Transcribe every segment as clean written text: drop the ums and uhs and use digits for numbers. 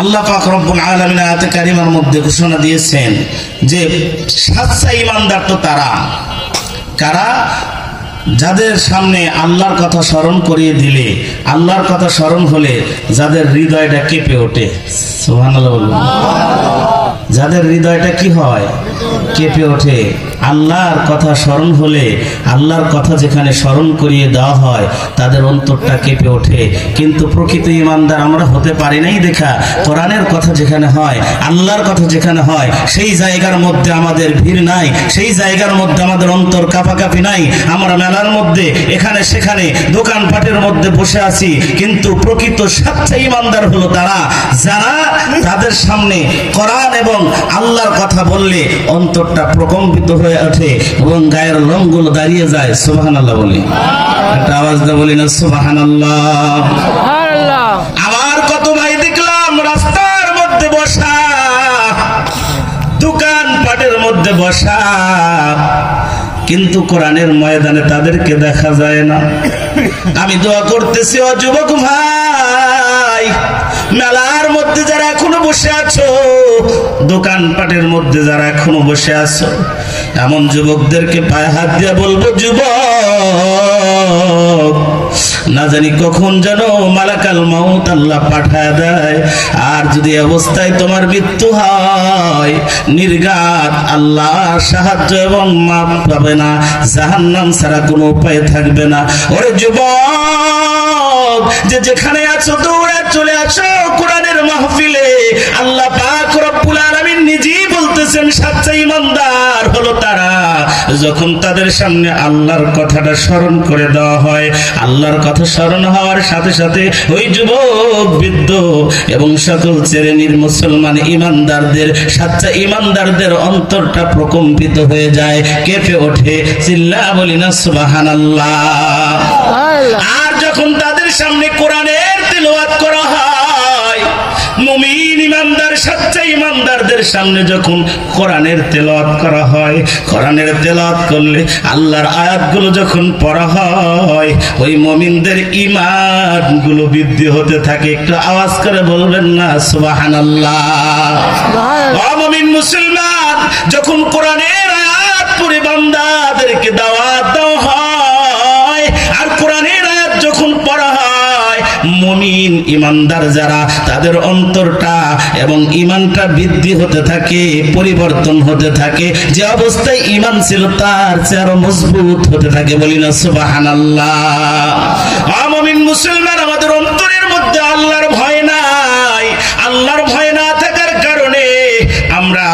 আল্লাহ পাক রব্বুল আলামিন আয়াতে কারিমার মধ্যে ঘোষণা দিয়েছেন যে সচ্চা ঈমানদার তো তারা কারা যাদের সামনে আল্লাহর কথা স্মরণ করিয়ে দিলে, আল্লাহর কথা স্মরণ হলে যাদের হৃদয়টা কেঁপে ওঠে। সুবহানাল্লাহ বলুন। যাদের হৃদয়টা কি হয়? কেঁপে ওঠে। আল্লাহর কথা স্মরণ হলে, আল্লাহর কথা যেখানে স্মরণ করিয়ে দেওয়া হয় তাদের অন্তরটা কেঁপে ওঠে। কিন্তু প্রকৃত ঈমানদার আমরা হতে পারি নাই দেখা কোরআনের কথা যেখানে হয়, আল্লাহর কথা যেখানে হয় সেই জায়গার মধ্যে আমাদের ভিড় নাই, সেই জায়গার মধ্যে আমাদের অন্তর কাঁপাকাঁপি নাই। আমরা মেলার মধ্যে এখানে সেখানে দোকানপাটের মধ্যে বসে আছি, কিন্তু প্রকৃত সচ্চা ঈমানদার হলো তারা যারা তাদের সামনে কোরআন এবং আল্লাহর কথা বললে অন্তরটা প্রকম্পিত হয়ে ওঠে এবং গায়ের লোমগুলো দাঁড়িয়ে যায়। সুবহানাল্লাহ বলি, একটা আওয়াজ দিয়ে বলি না সুবহানাল্লাহ। আবার কত ভাই দেখলাম রাস্তার মধ্যে বসা, দোকানপাটের মধ্যে বসা, কিন্তু কোরআনের ময়দানে তাদেরকে দেখা যায় না। আমি দোয়া করতেছি ও যুবক ভাই, মেলার মধ্যে যারা এখনো বসে আছো, দোকানপাটের মধ্যে যারা এখনো বসে আছো, এমন যুবকদেরকে পায়ে হাত দিয়ে বলবো, যুবক না জানি কখন যেন মালাকাল মাউত আল্লাহ পাঠায় দেয়, আর যদি অবস্থায় তোমার মৃত্যু হয় নির্ঘাত আল্লাহর সাহায্য এবং মাফ পাবে না, জাহান্নাম ছাড়া কোনো উপায় থাকবে না। ওরে যুবক, যে যেখানে আছো দৌড়ে চলে আসো কোরআনের মাহফিলে। আল্লাহ পাক রব্বুল আলামিন নিজেই বলতেছেন সচ্চা ঈমানদার হলো তারা যখন তাদের সামনে আল্লাহর কথাটা স্মরণ করে দেওয়া হয়, আল্লাহর কথা স্মরণ হওয়ার সাথে সাথে ওই যুবক, বৃদ্ধ এবং সকল শ্রেণীর মুসলমান ঈমানদারদের, সচ্চা ঈমানদারদের অন্তরটা প্রকম্পিত হয়ে যায়, কেঁপে ওঠে। চিল্লা বলি না সুবহানাল্লাহ। আর যখন তাদের সামনে কোরআনের তিলাওয়াত করা হয়, মুমিন ঈমানদার সচ্চা ঈমানদারদের সামনে যখন কোরআনের তেলাওয়াত করা হয়, কোরআনের তেলাওয়াত করলে আল্লাহর আয়াতগুলো যখন পড়া হয়, ওই মুমিনদের ঈমানগুলো বৃদ্ধি হতে থাকে। একটু আওয়াজ করে বলবেন না সুবহানাল্লাহ। ও মুমিন মুসলমান, যখন কোরআনের আয়াত পড়ে বান্দাদেরকে দাওয়াত দেওয়া হয়, আর কোরআনের আয়াত যখন পড়া হয়, মুমিন ঈমানদার যারা তাদের অন্তরটা এবং ঈমানটা বৃদ্ধি হতে থাকে, পরিবর্তন হতে থাকে, যে অবস্থায় ঈমান ছিল তার চেয়ে আরো মজবুত হতে থাকে। বলি না সুবহানাল্লাহ। মুমিন মুসলমান, আমাদের অন্তরের মধ্যে আল্লাহর ভয় নাই। আল্লাহর ভয় না থাকার কারণে আমরা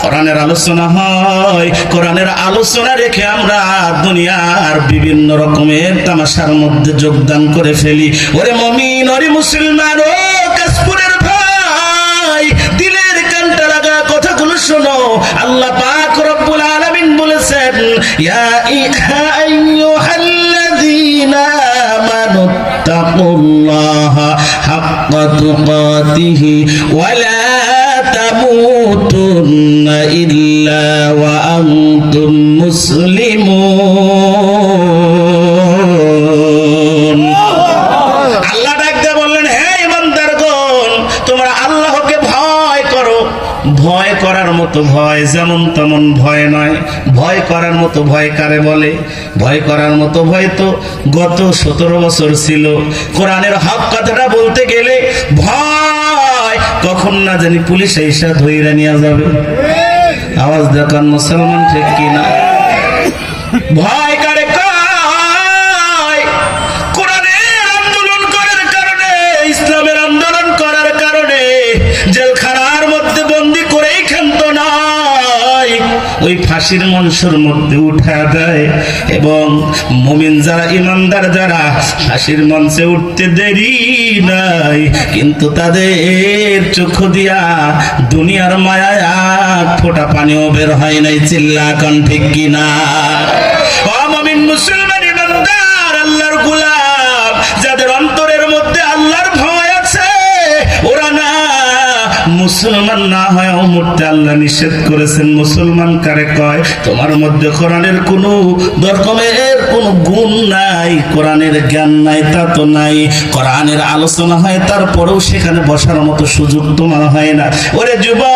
কোরআনের আলোচনা হয়, কোরআনের আলোচনা রেখে আমরা দুনিয়ার বিভিন্ন রকমের তামাশার মধ্যে যোগদান করে ফেলি। ওরে মুমিন, ওরে মুসলমান, ও কাশপুরের ভাই, দিলের কানটা লাগা কথাগুলো শোনো। আল্লাহ পাক রব্বুল আলামিন বলেছেন, ইয়া আইয়ুহাল্লাযীনা আমানু তাকুল্লাহা হাক্কা তুকাতিহি ওয়া লা তামুতুন্না ইল্লা ওয়া আনতুম মুসলিমুন। আল্লাহ ডাক দিয়ে বললেন, হে ঈমানদারগণ, তোমরা আল্লাহকে ভয় করো। ভয় করার মতো ভয় যেমন তেমন ভয় নয়। ভয় করার মতো ভয় কারে বলে? ভয় করার মতো ভয় তো গত 17 বছর ছিল। কোরআনের হক কথাটা বলতে গেলে ভয় কখন না জানি পুলিশ এসে ধইরা নিয়ে যাবে। আওয়াজ দেখান মুসলমান, ঠিক কিনা? ভয় কারে কয়? কোরআনের আন্দোলন করার কারণে, ইসলামের আন্দোলন করার কারণে জেলখানার মধ্যে বন্দি করেই ক্ষান্ত নয়, ওই ফাঁসির মঞ্চের মধ্যে উঠা দেয়। এবং মুমিন যারা, ঈমানদার যারা, ফাঁসির মঞ্চে উঠতে দেরি নাই, কিন্তু তাদের চোখ দিয়া দুনিয়ার মায়ায় এক ফোঁটা পানিও বের হয় নাই। চিল্লা কোন ঠিক কিনা? ও মুমিন মুসলমান ঈমানদার, আল্লাহর গোলাম, যাদের অন্তরের মধ্যে আল্লাহর ভয় আছে, ওরা না মুসলমান না হয়েও মরতে আল্লাহ নিষেধ করেছেন। মুসলমান কারে কয়? তোমার মধ্যে কোরআনের কোনো রকমের কোনো গুণ নাই, কোরআনের জ্ঞান নাই তা তো নাই, কোরআনের আলোচনা হয় তারপরেও সেখানে বসার মতো সুযোগ তোমার হয় না। ওরে যুবক,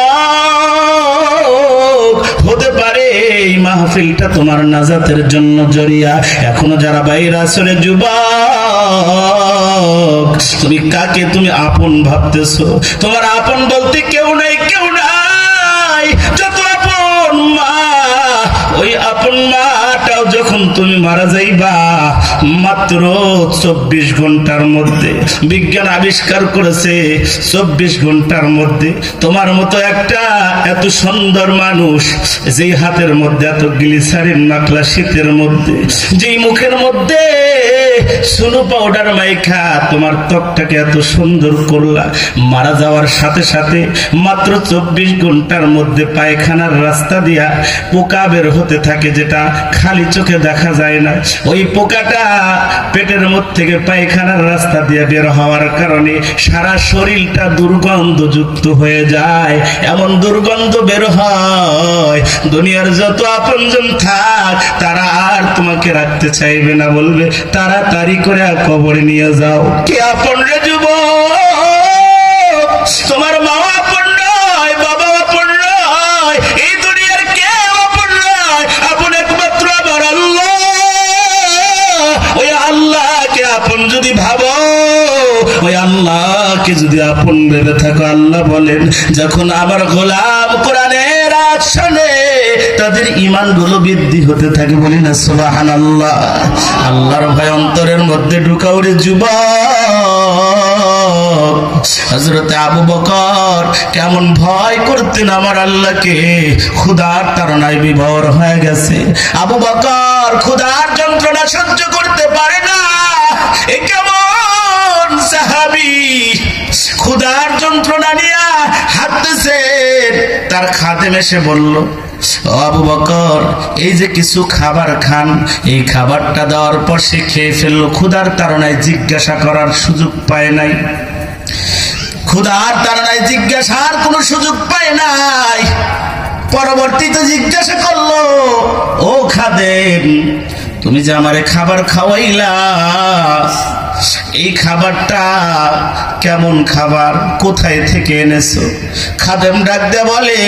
হতে পারে এই মাহফিলটা তোমার নাজাতের জন্য জরিয়া। এখনো যারা বাইরে আসলে যুবক, তুমি কাকে তুমি আপন ভাবতেছো? তোমার আপন বলতে কেউ নাই, কেউ নাই। যত আপন মা, ওই আপন মাটাও যখন তুমি মারা যাইবা, মাত্র 24 ঘন্টার মধ্যে বিজ্ঞান আবিষ্কার করেছে 24 ঘন্টার মধ্যে তোমার মতো একটা এত সুন্দর মানুষ, যেই হাতের মধ্যে এত গ্লিসারিন মাখলা শীতের মধ্যে, যেই মুখের মধ্যে সুনু পাউডার মাইখা তোমার ত্বকটাকে এত সুন্দর করলা, মারা যাওয়ার সাথে সাথে মাত্র 24 ঘন্টার মধ্যে পায়খানার রাস্তা দিয়া পোকা বের হতে থাকে, যেটা খালি চোখে দেখা যায় না। ওই পোকাটা পেটের মধ্যে থেকে পায়খানার রাস্তা দিয়ে বের হওয়ার কারণে সারা শরীরটা দুর্গন্ধযুক্ত হয়ে যায়। এমন দুর্গন্ধ বের হয়, দুনিয়ার যত আপনজন থাক তারা আর তোমাকে রাখতে চাইবে না, বলবে তাড়াতাড়ি করে কবরে নিয়ে যাও। কে আপন রে যুবক? তোমার মা আপন নয়, বাবা আপন নয়, এই দুনিয়ার কেউ আপন নয়। আপন একমাত্র আমার আল্লাহ। ওই আল্লাহকে আপন যদি ভাবো, ওই আল্লাহকে যদি আপন ভেবে থাকো, আল্লাহ বলেন যখন আমার গোলাম কোরআনের আয়াত শুনে তাদের ঈমান গুলো বৃদ্ধি হতে থাকে। বলি না সুবহানাল্লাহ। আল্লাহর ভয় অন্তরের মধ্যে ঢুকাও রে যুবক। হযরতে আবু বকর কেমন ভয় করতেন আমার আল্লাহকে, ক্ষুধার তাড়নায় বিভোর হয়ে গেছে। আবু বকর ক্ষুধার যন্ত্রণা সহ্য করতে পারে না। এ কেমন সাহাবী, ক্ষুধার যন্ত্রণা নিয়ে হাঁটতেছে। তার খাদেম এসে বলল, ও আবু বকর, এই যে কিছু খাবার খান, এই খাবারটা দেওয়ার পর সে খেয়ে ফেললো। ক্ষুধার তাড়নায় জিজ্ঞাসা করার সুযোগ পায় নাই, ক্ষুধার তাড়নায় জিজ্ঞাসার কোনো সুযোগ পায় নাই। পরবর্তীতে জিজ্ঞাসা করলো, ও খাদেম, তুমি যে আমারে খাবার খাওয়াইলা, এই খাবারটা কেমন খাবার, কোথায় থেকে এনেছো? খাদেম ডাক দিয়ে বলে,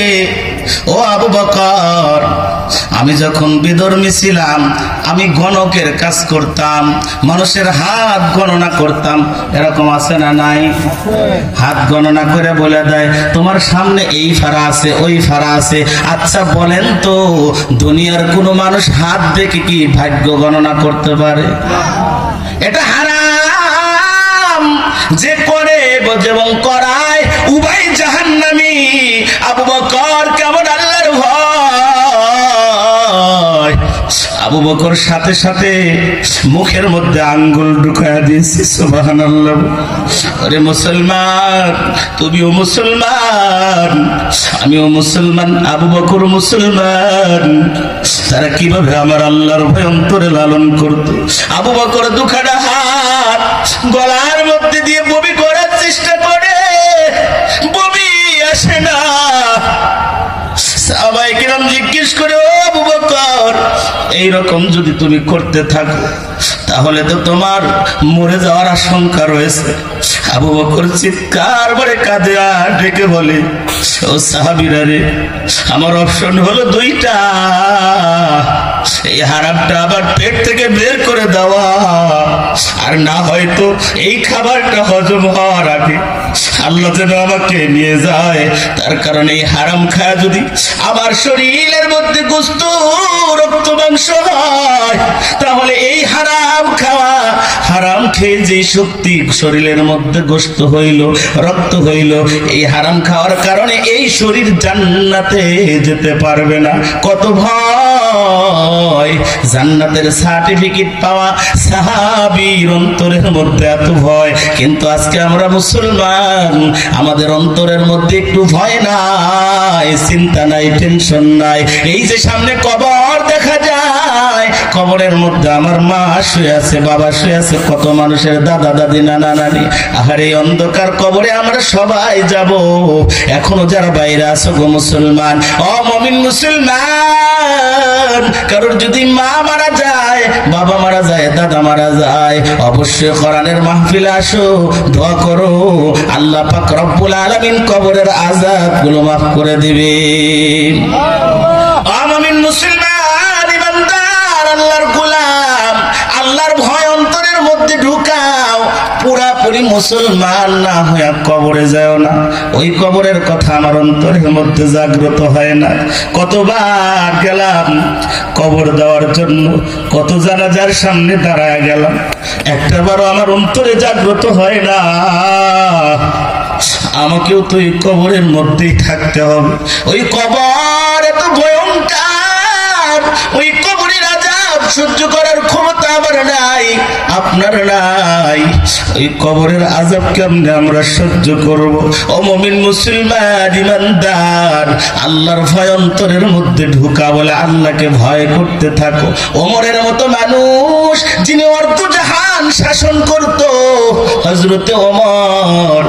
ও আবু বকর, আমি যখন বিধর্মী ছিলাম, আমি গণকের কাজ করতাম, মানুষের হাত গণনা করতাম। এরকম আছে না নাই? হাত গণনা করে বলে দেয় তোমার সামনে এই ফাড়া আছে, ওই ফাড়া আছে। আচ্ছা বলেন তো, দুনিয়ার কোনো মানুষ হাত দেখে কি ভাগ্য গণনা করতে পারে? এটা হারাম। যে করে এবং করায় উভয় জাহান্নামী। আবু বকর কেমন আল্লাহর ভয়। আবু বকর সাথে সাথে মুখের মধ্যে আঙ্গুল ঢুকায়া দিয়েছে। সুবহানাল্লাহ। আরে মুসলমান, তুমিও মুসলমান, আমিও মুসলমান, আবু বকর মুসলমান। তারা কিভাবে আমার আল্লাহর ভয় অন্তরে লালন করত। আবু বকর দুখানা হাত গলার মধ্যে দিয়ে বমি করার চেষ্টা করে, বমি আসে না। সাহাবায়ে কিরাম জিজ্ঞেস করে, ও আবু বকর, এইরকম যদি তুমি করতে থাকো তাহলে তো তোমার মরে যাওয়ার আশঙ্কা রয়েছে। আবু বকর চিৎকার করে কাঁদে আর ডেকে বলে, ও সাহাবীরা রে, আমার অপশন হলো দুইটা। এই হারামটা আবার পেট থেকে বের করে দেওয়া, আর না হয়তো এই খাবারটা হজম হওয়ার আগে আল্লাহ যেন আমাকে নিয়ে যায়। তার কারণে এই হারাম খায়া যদি আমার শরীরের মধ্যে গোশত, রক্ত, মাংস হয়, তাহলে এই হারাম খাওয়া, হারাম খেয়ে যে শক্তি শরীরের মধ্যে গোশত হইল, রক্ত হইল, এই হারাম খাওয়ার কারণে এই শরীর জান্নাতে যেতে পারবে না। কত ভয়! জান্নাতের সার্টিফিকেট পাওয়া সাহাবীর অন্তরের মধ্যে এত ভয়। কিন্তু আজকে আমরা মুসলমান, আমাদের অন্তরের মধ্যে একটু ভয় নাই, চিন্তা নাই, টেনশন নাই। এই যে সামনে কবর দেখা যায়, কবরের মধ্যে আমার মা শুয়ে আছে, বাবা শুয়ে আছে, কত মানুষের দাদা দাদি নানা নানি। আর এই অন্ধকার কবরে আমরা সবাই যাব। এখনো যারা বাইরে আছো গো মুসলমান, ও মুমিন মুসলমান, কারোর যদি মা মারা যায়, বাবা মারা যায়, দাদা মারা যায়, অবশ্যই কোরআনের মাহফিলে আসো, দোয়া করো, আল্লাহ পাক রব্বুল আলামিন কবরের আযাব গুলো মাফ করে দিবে। মুমিন মুসলমান ইমানদার আল্লাহর গোলাম, আল্লাহর ভয় অন্তরের মধ্যে ঢুকাও। পুরাপুরি মুসলমান না হয়ে কবরে যাও না। ওই কবরের কথা আমার অন্তরের মধ্যে জাগ্রত হয় না। কতবার গেলাম কবর দেওয়ার জন্য, কত জানাজার সামনে দাঁড়ায় গেলাম, একটাবারও আমার অন্তরে জাগ্রত হয় না আমাকেও তো এই কবরের মধ্যেই থাকতে হবে। ওই কবর এত ভয়ঙ্কর, ওই কবরের আযাব সহ্য করার ক্ষমতা আমার নাই, আপনার নাই। ওই কবরের আযাব কেমনে আমরা সহ্য করব? ও মুমিন মুসলমান ইমানদার, আল্লাহর ভয় অন্তরের মধ্যে ঢুকা, বলে আল্লাহকে ভয় করতে থাকো। ওমরের মতো মানুষ, যিনি অর্ধজাহান শাসন করত, হযরতে ওমর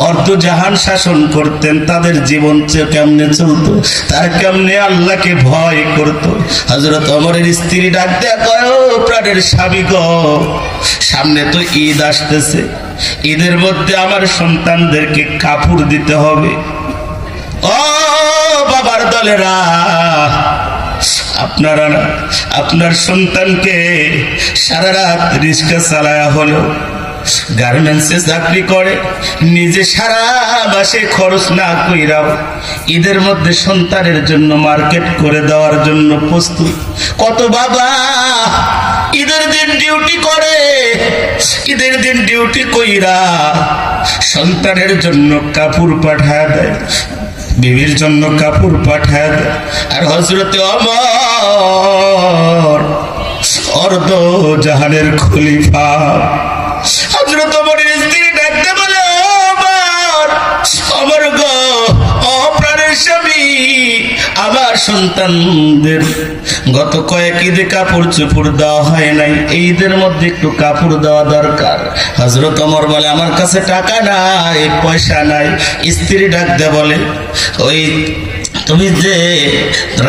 অর্ধজাহান শাসন করতেন, তাদের জীবন কেমনে চলতো, তার কেমনে আল্লাহকে ভয় করত। হযরত ওমরের স্ত্রী ডাক দেয়া কয়, ও প্রাণের স্বামী গো, সামনে তো ঈদ আসতেছে, ঈদের মধ্যে আমার সন্তানদেরকে কাপড় দিতে হবে। ও বাবার দলেরা, আপনারা আপনার সন্তানকে সারা রাত রিক্সা চালায়া হলো, গার্মেন্টসে চাকরি করে, নিজে সারা মাসে খরচ না কইরাও ঈদের মধ্যে সন্তানের জন্য মার্কেট করে দেওয়ার জন্য প্রস্তুত। কত বাবা ঈদের দিন ডিউটি করে, ঈদের দিন ডিউটি কইরা সন্তানের জন্য কাপড় পাঠায় দেয়, বিবির জন্য কাপড় পাঠায় দেয়। আর হযরতে ওমর অর্ধ জাহানের খলিফা, হযরত ওমরের স্ত্রী ডাকতে বলে, ওমর গো, ও প্রাণের স্বামী, আমার সন্তানদের গত কয়েক ঈদে কাপড় চোপড় দেওয়া হয় নাই, এই ঈদের মধ্যে একটু কাপড় দেওয়া দরকার। হযরত ওমর বলে, আমার কাছে টাকা নাই, পয়সা নাই। স্ত্রী ডাকতে বলে, ওই তুমি যে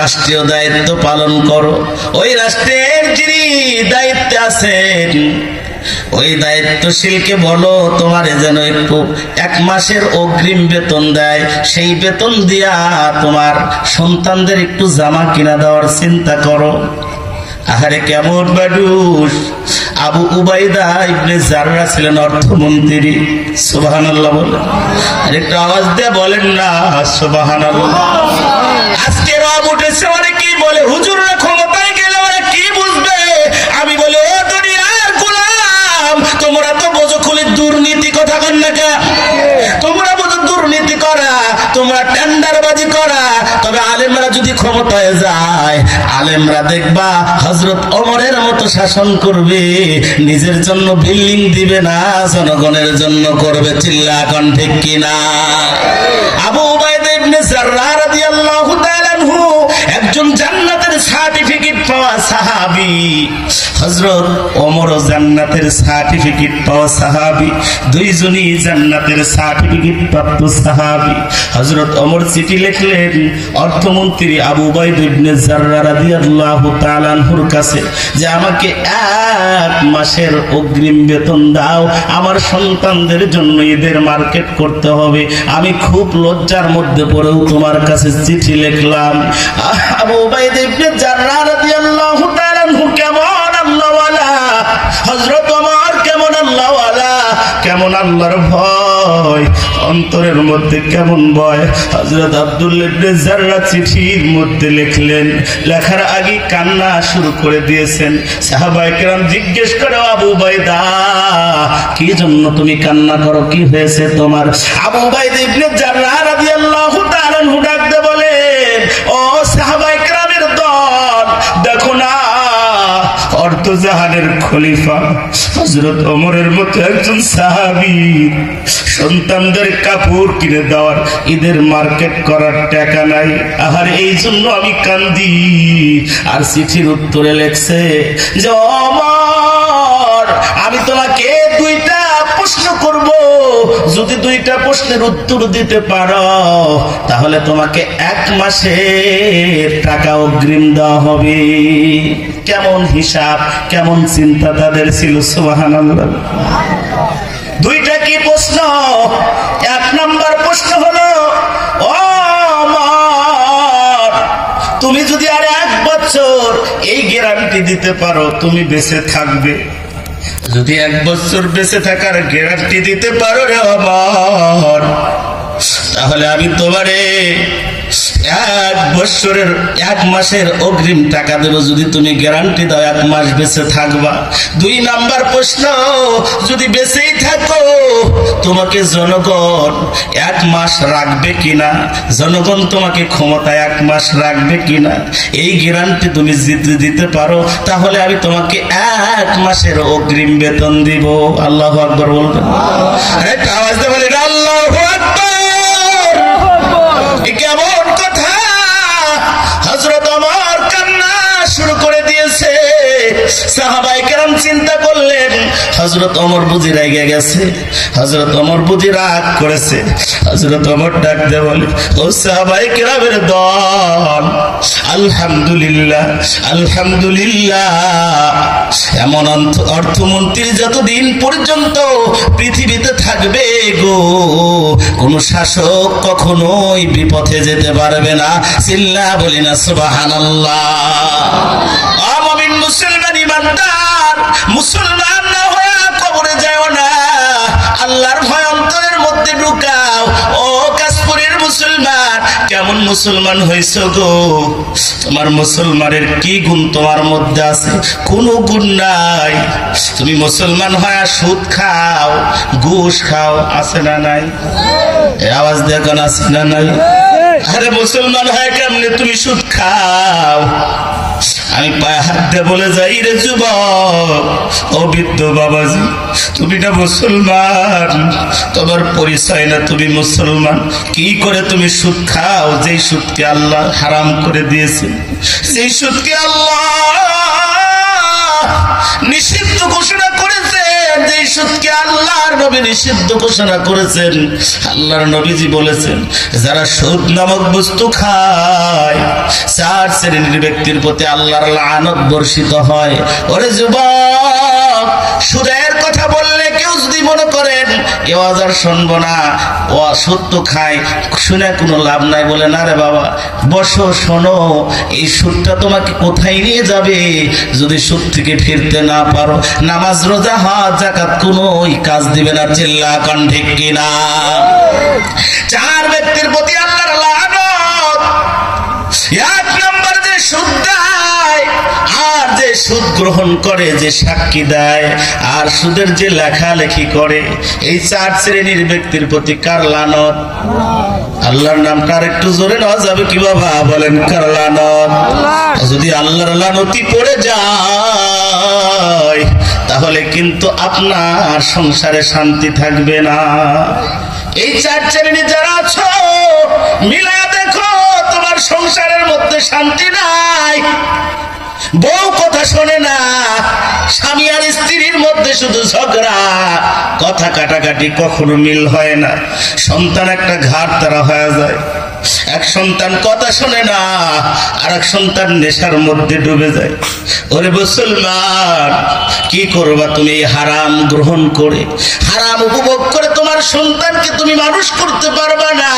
রাষ্ট্রীয় দায়িত্ব পালন করো, ওই রাষ্ট্রের যিনি দায়িত্বে আছেন, ওই দায়িত্বশীলকে বলো তোমার যেন একটু 1 মাসের অগ্রিম বেতন দেয়, সেই বেতন দিয়া তোমার সন্তানদের একটু জামা কিনা দেওয়ার চিন্তা করো। আহারে কেমন মানুষ! আবু উবাইদা ইবনে জাররা ছিলেন অর্থমন্ত্রী। সুবহানাল্লাহ বলেন, আর একটু আওয়াজ দিয়ে বলেন না সুবহানাল্লাহ। আজকে রব উঠেছে, অনেকেই বলে হুজুররা ক্ষমতায় গেলে ওরা কি বুঝবে। আমি বলে, ও দুনিয়ার গোলাম, তোমরা তো বোঝো খুলি দুর্নীতি, কথা কন না কে? তোমরা বোঝো দুর্নীতি করা, তোমরা টেন্ডারবাজি করা। তবে আলেমরা যদি ক্ষমতায় যায়, আলেমরা দেখবা হযরত ওমরের মতো শাসন করবে, নিজের জন্য বিল্ডিং দিবে না, জনগণের জন্য করবে। চিল্লা কোন ঠিক কিনা? আবু উবাইদা ইবনে জাররাহ রাদিয়াল্লাহু তাআলা আনহু একজন জান্নাতের সার্টিফিকেট পাওয়া সাহাবী, হযরত ওমরও জান্নাতের সার্টিফিকেট পাওয়া সাহাবী, দুইজনই জান্নাতের সার্টিফিকেট প্রাপ্ত সাহাবী। হযরত ওমর চিঠি লিখলেন অর্থমন্ত্রী আবু উবাইদা ইবনে জাররাহ রাদিয়াল্লাহু তাআলা আনহুর কাছে যে আমাকে 1 মাসের অগ্রিম বেতন দাও, আমার সন্তানদের জন্য ঈদের মার্কেট করতে হবে। আমি খুব লজ্জার মধ্যে পড়েও তোমার কাছে চিঠি লিখলাম। আবু উবাইদা ইবনে জাররাহ রাদিয়াল্লাহু তাআলা আনহু কেমন আল্লাহওয়ালা, হযরত ওমর কেমন আল্লাহওয়ালা, কেমন আল্লাহর ভয়, অন্তরের মধ্যে কেমন ভয়। হযরত আব্দুল্লাহ ইবনে জাররাহ চিঠির মধ্যে লিখলেন, লেখার আগে কান্না শুরু করে দিয়েছেন। সাহাবায়ে কেরাম জিজ্ঞেস করে, আবু উবাইদা কি জন্য তুমি কান্না করো, কি হয়েছে তোমার? আবু উবাইদা ইবনে জাররাহ রাদিয়াল্লাহু তাআলা আনহু ডাকতে বলেন, ও সাহাবায়ে কেরামের দল, দেখো না অর্থ জাহানের খলিফা হযরত ওমরের মতো একজন সাহাবী সন্তানদের কাপড় কিনে দেওয়ার, ঈদের মার্কেট করার টাকা নাই। আর এই জন্য আমি কান্দি। আর চিঠির উত্তরে লেখছে যে ওমর, আমি তোমাকে দুইটা প্রশ্ন করব, যদি দুইটা প্রশ্নের উত্তর দিতে পারো তাহলে তোমাকে 1 মাসের টাকা অগ্রিম দেওয়া হবে। কেমন হিসাব, কেমন চিন্তা তাদের ছিল, সুবহানাল্লাহ। দুইটা কি প্রশ্ন? 1 নম্বর প্রশ্ন হলো, ওমর, তুমি যদি আর 1 বছর এই গ্যারান্টি দিতে পারো তুমি বেঁচে থাকবে, যদি 1 বছর বেঁচে থাকার গ্যারান্টি দিতে পারো রে ওমর, তাহলে আমি তোমারে 1 বছরের 1 মাসের অগ্রিম টাকা দেব, যদি তুমি গ্যারান্টি দাও 1 মাস বেঁচে থাকবা। 2 নাম্বার প্রশ্ন, যদি বেঁচেই থাকো তোমাকে জনগণ 1 মাস রাখবে কিনা, জনগণ তোমাকে ক্ষমতায় 1 মাস রাখবে কিনা, এই গ্যারান্টি তুমি যদি দিতে পারো তাহলে আমি তোমাকে 1 মাসের অগ্রিম বেতন দিব। আল্লাহু আকবার বলবেন। একটা আওয়াজ দিয়ে বলেন আল্লাহু আকবার। কেমন কথা! হযরত ওমর কান্না শুরু করে দিয়েছে। সাহাবায়ে কেরাম চিন্তা করলেন হযরত ওমর বুঝি রেগে গেছে, হযরত ওমর বুঝি রাগ করেছে। হযরত ওমর ডাক দিয়ে বলে, ও সাহাবায়ে কেরামের দল, আলহামদুলিল্লাহ আলহামদুলিল্লাহ, এমন অর্থমন্ত্রী যতদিন পর্যন্ত পৃথিবীতে থাকবে গো, কোন শাসক কখনোই বিপথে যেতে পারবে না। চিল্লা বলি না সুবহানাল্লাহ। মুমিন মুসলমান ইমানদার, মুসলমান না হয়ে কবরে যাও না, আল্লাহর ভয় অন্তরের মধ্যে ঢুকাও। ও কাশপুরের মুসলমান, কেমন মুসলমান হইছো গো? তোমার মুসলমানের কি গুণ তোমার মধ্যে আছে? কোনো গুণ নাই। তুমি মুসলমান হয়ে সুদ খাও, ঘুষ খাও, আছে না নাই? আওয়াজ দেখুন, আছে না নাই? আরে মুসলমান হয় কেমনে তুমি সুদ খাও? আমি পায়ে হাত দিয়ে বলে যাই রে যুবক, ও বৃদ্ধ বাবাজি, তুমি না মুসলমান, তোমার পরিচয় না তুমি মুসলমান। কি করে তুমি সুদ খাও, যেই সুদকে আল্লাহ হারাম করে দিয়েছে, যেই সুদকে আল্লাহ নিষিদ্ধ ঘোষণা করেছেন, যেই সুদকে আল্লাহর নবী নিষিদ্ধ ঘোষণা করেছেন। আল্লাহর নবীজি বলেছেন, যারা সুদ নামক বস্তু খায় 4 শ্রেণীর ব্যক্তির প্রতি আল্লাহর লানত বর্ষিত হয়। ওরে যুবক, সুদের কথা বললে কেউ যদি মনে করেন এ আজার শুনবো না, ও সুদ তো খায়, শুনে কোনো লাভ নাই, বলে না রে বাবা, বসো শোনো, এই সুদটা তোমাকে কোথায় নিয়ে যাবে যদি সুদ থেকে ফিরতে না পারো? নামাজ, রোজা, হজ, যাকাত কোনোই কাজ দিবে না। চিল্লা কোন ঠিক কিনা? 4 ব্যক্তির প্রতি আল্লাহর লানত। 1 নম্বর, যে সুদ দেয় আর যে সুদ গ্রহণ করে, যে সাক্ষী দেয় আর সুদের যে লেখালেখি করে, এই 4 শ্রেণীর ব্যক্তির প্রতি কার লানত? আল্লাহর নামটা আর একটু জোরে নেওয়া যাবে কি বাবা? বলেন কার লানত? যদি আল্লাহর লানতি পড়ে যায় তাহলে কিন্তু আপনার সংসারে শান্তি থাকবে না। এই 4 শ্রেণী যারা আছো, মিলা দেখো তোমার সংসারের মধ্যে শান্তি নাই। বউ কথা শোনে না, স্বামী আর স্ত্রীর মধ্যে শুধু ঝগড়া, কথা কাটাকাটি, কখনো মিল হয় না। সন্তান একটা ঘাট তারা হয়ে যায়। এক সন্তান কথা শোনে না, আর এক সন্তান নেশার মধ্যে ডুবে যায়। ওরে মুসলমান, কি করবা তুমি? এই হারাম গ্রহণ করে, হারাম উপভোগ করে তোমার সন্তানকে তুমি মানুষ করতে পারবা না।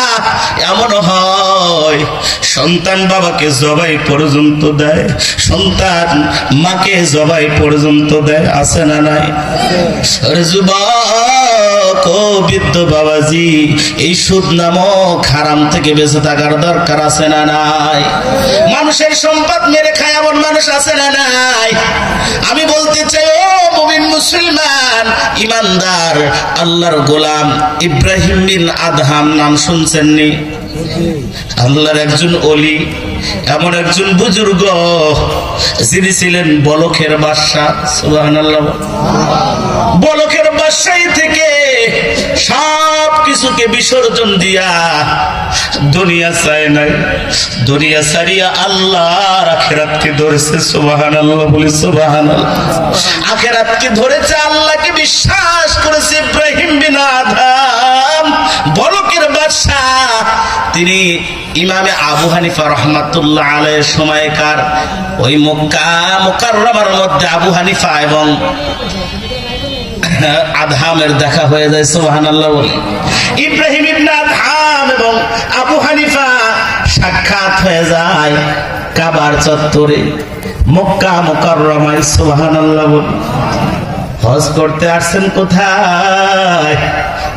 এমন হয় সন্তান বাবাকে জবাই পর্যন্ত দেয়, সন্তান মাকে জবাই পর্যন্ত দেয়, আছে না নাই? ওরে যুবক, ও বৃদ্ধ বাবাজি, এই সুদ নামক হারাম থেকে বেঁচে থাকার দরকার আছে না নাই? মানুষের সম্পদ মেরে খায় এমন মানুষ আছে না নাই? আমি বলতে চাই, ও মুমিন মুসলমান ইমানদার, আল্লাহর গোলাম ইব্রাহিম বিন আদহাম নাম শুনছেন নি? আল্লাহর একজন ওলি, এমন একজন বুজুর্গ যিনি ছিলেন বলখের বাদশা। সুবহানাল্লাহ। বলখের বাদশাহী থেকে সব কিছুকে বিসর্জন দিয়া দুনিয়া চায় নাই, দুনিয়া ছাড়িয়া আল্লাহর আখিরাতকে ধরেছে। সুবহানাল্লাহ বলি সুবহানাল্লাহ। আখিরাতকে ধরেছে, আল্লাহকে বিশ্বাস করেছে। ইব্রাহিম বিন আদহাম বলকের বাদশাহ, তিনি ইমামে আবু হানিফা রাহমাতুল্লাহ আলাইহির সময়কার ওই মক্কা মুকাররমার মধ্যে আবু হানিফা এবং আদহামের দেখা হয়ে যায়। সুবহানাল্লাহ বলি। ইব্রাহিম ইবনে আদহাম এবং আবু হানিফা সাক্ষাৎ হয়ে যায় কাবার চত্বরে মক্কা মুকাররমায়। সুবহানাল্লাহ বলি। হজ করতে আসছেন কোথায়?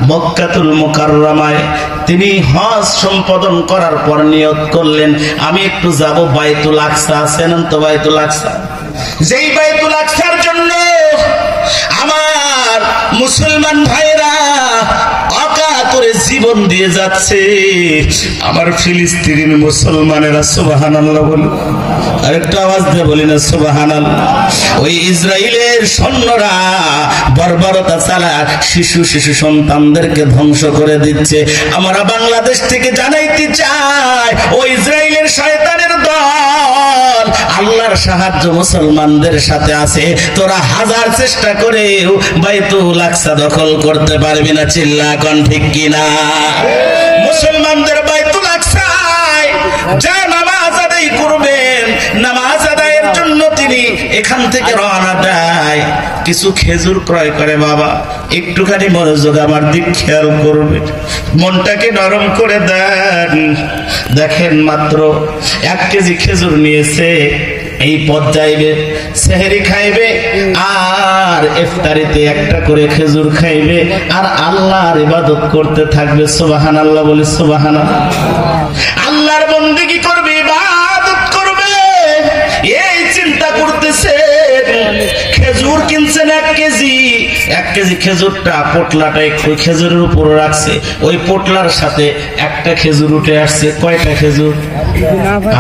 মক্কাতুল মুকাররমায়। তিনি হজ সম্পাদন করার পর নিয়ত করলেন, আমি একটু যাব বাইতুল আকসা। আছেন তো বাইতুল আকসা? যেই বাইতুল আকসার জন্য আমার মুসলমান ভাইরা অকাতরে জীবন দিয়ে যাচ্ছে, আমার ফিলিস্তিনি মুসলমানেরা। সুবহানাল্লাহ বলি। আরেকটা আওয়াজ দিয়ে বলি না সুবহানাল্লাহ। ওই ইসরায়েলের সৈন্যরা বর্বরতা চালায় শিশু সন্তানদেরকে ধ্বংস করে দিচ্ছে। আমরা বাংলাদেশ থেকে জানাইতে চাই, ওই ইসরায়েলের শয়তানের দল আল্লাহর সাহায্য মুসলমানদের সাথে আছে। তোরা হাজার চেষ্টা করেও বাইতুল আকসা দখল করতে পারবি না। চিল্লা কোন ঠিক কিনা? মুসলমানদের বাইতুল আকসায় যা নামাজ আদায় করবেন, নামাজ আদায়ের জন্য তিনি এখান থেকে রওনা দেয়। কিছু খেজুর ক্রয় করে। বাবা একটুখানি মনোযোগ আমার দিক খেয়াল করবে, মনটাকে নরম করে দেন। দেখেন মাত্র 1 কেজি খেজুর নিয়েছে। এই পথ যাইবে, সেহরি খাইবে, আর ইফতারিতে একটা করে খেজুর খাইবে, আর আল্লাহর ইবাদত করতে থাকবে। সুবহানাল্লাহ বলি সুবহানাল্লাহ। আল্লাহর বন্দেগী করবে, ইবাদত করবে, এই চিন্তা করতেছে। খেজুর কিনছেন 1 কেজি। 1 কেজি খেজুরটা পোটলাটা একটু খেজুরের উপর রাখছে, ওই পোটলার সাথে একটা খেজুর উঠে আসছে। কয়টা খেজুর?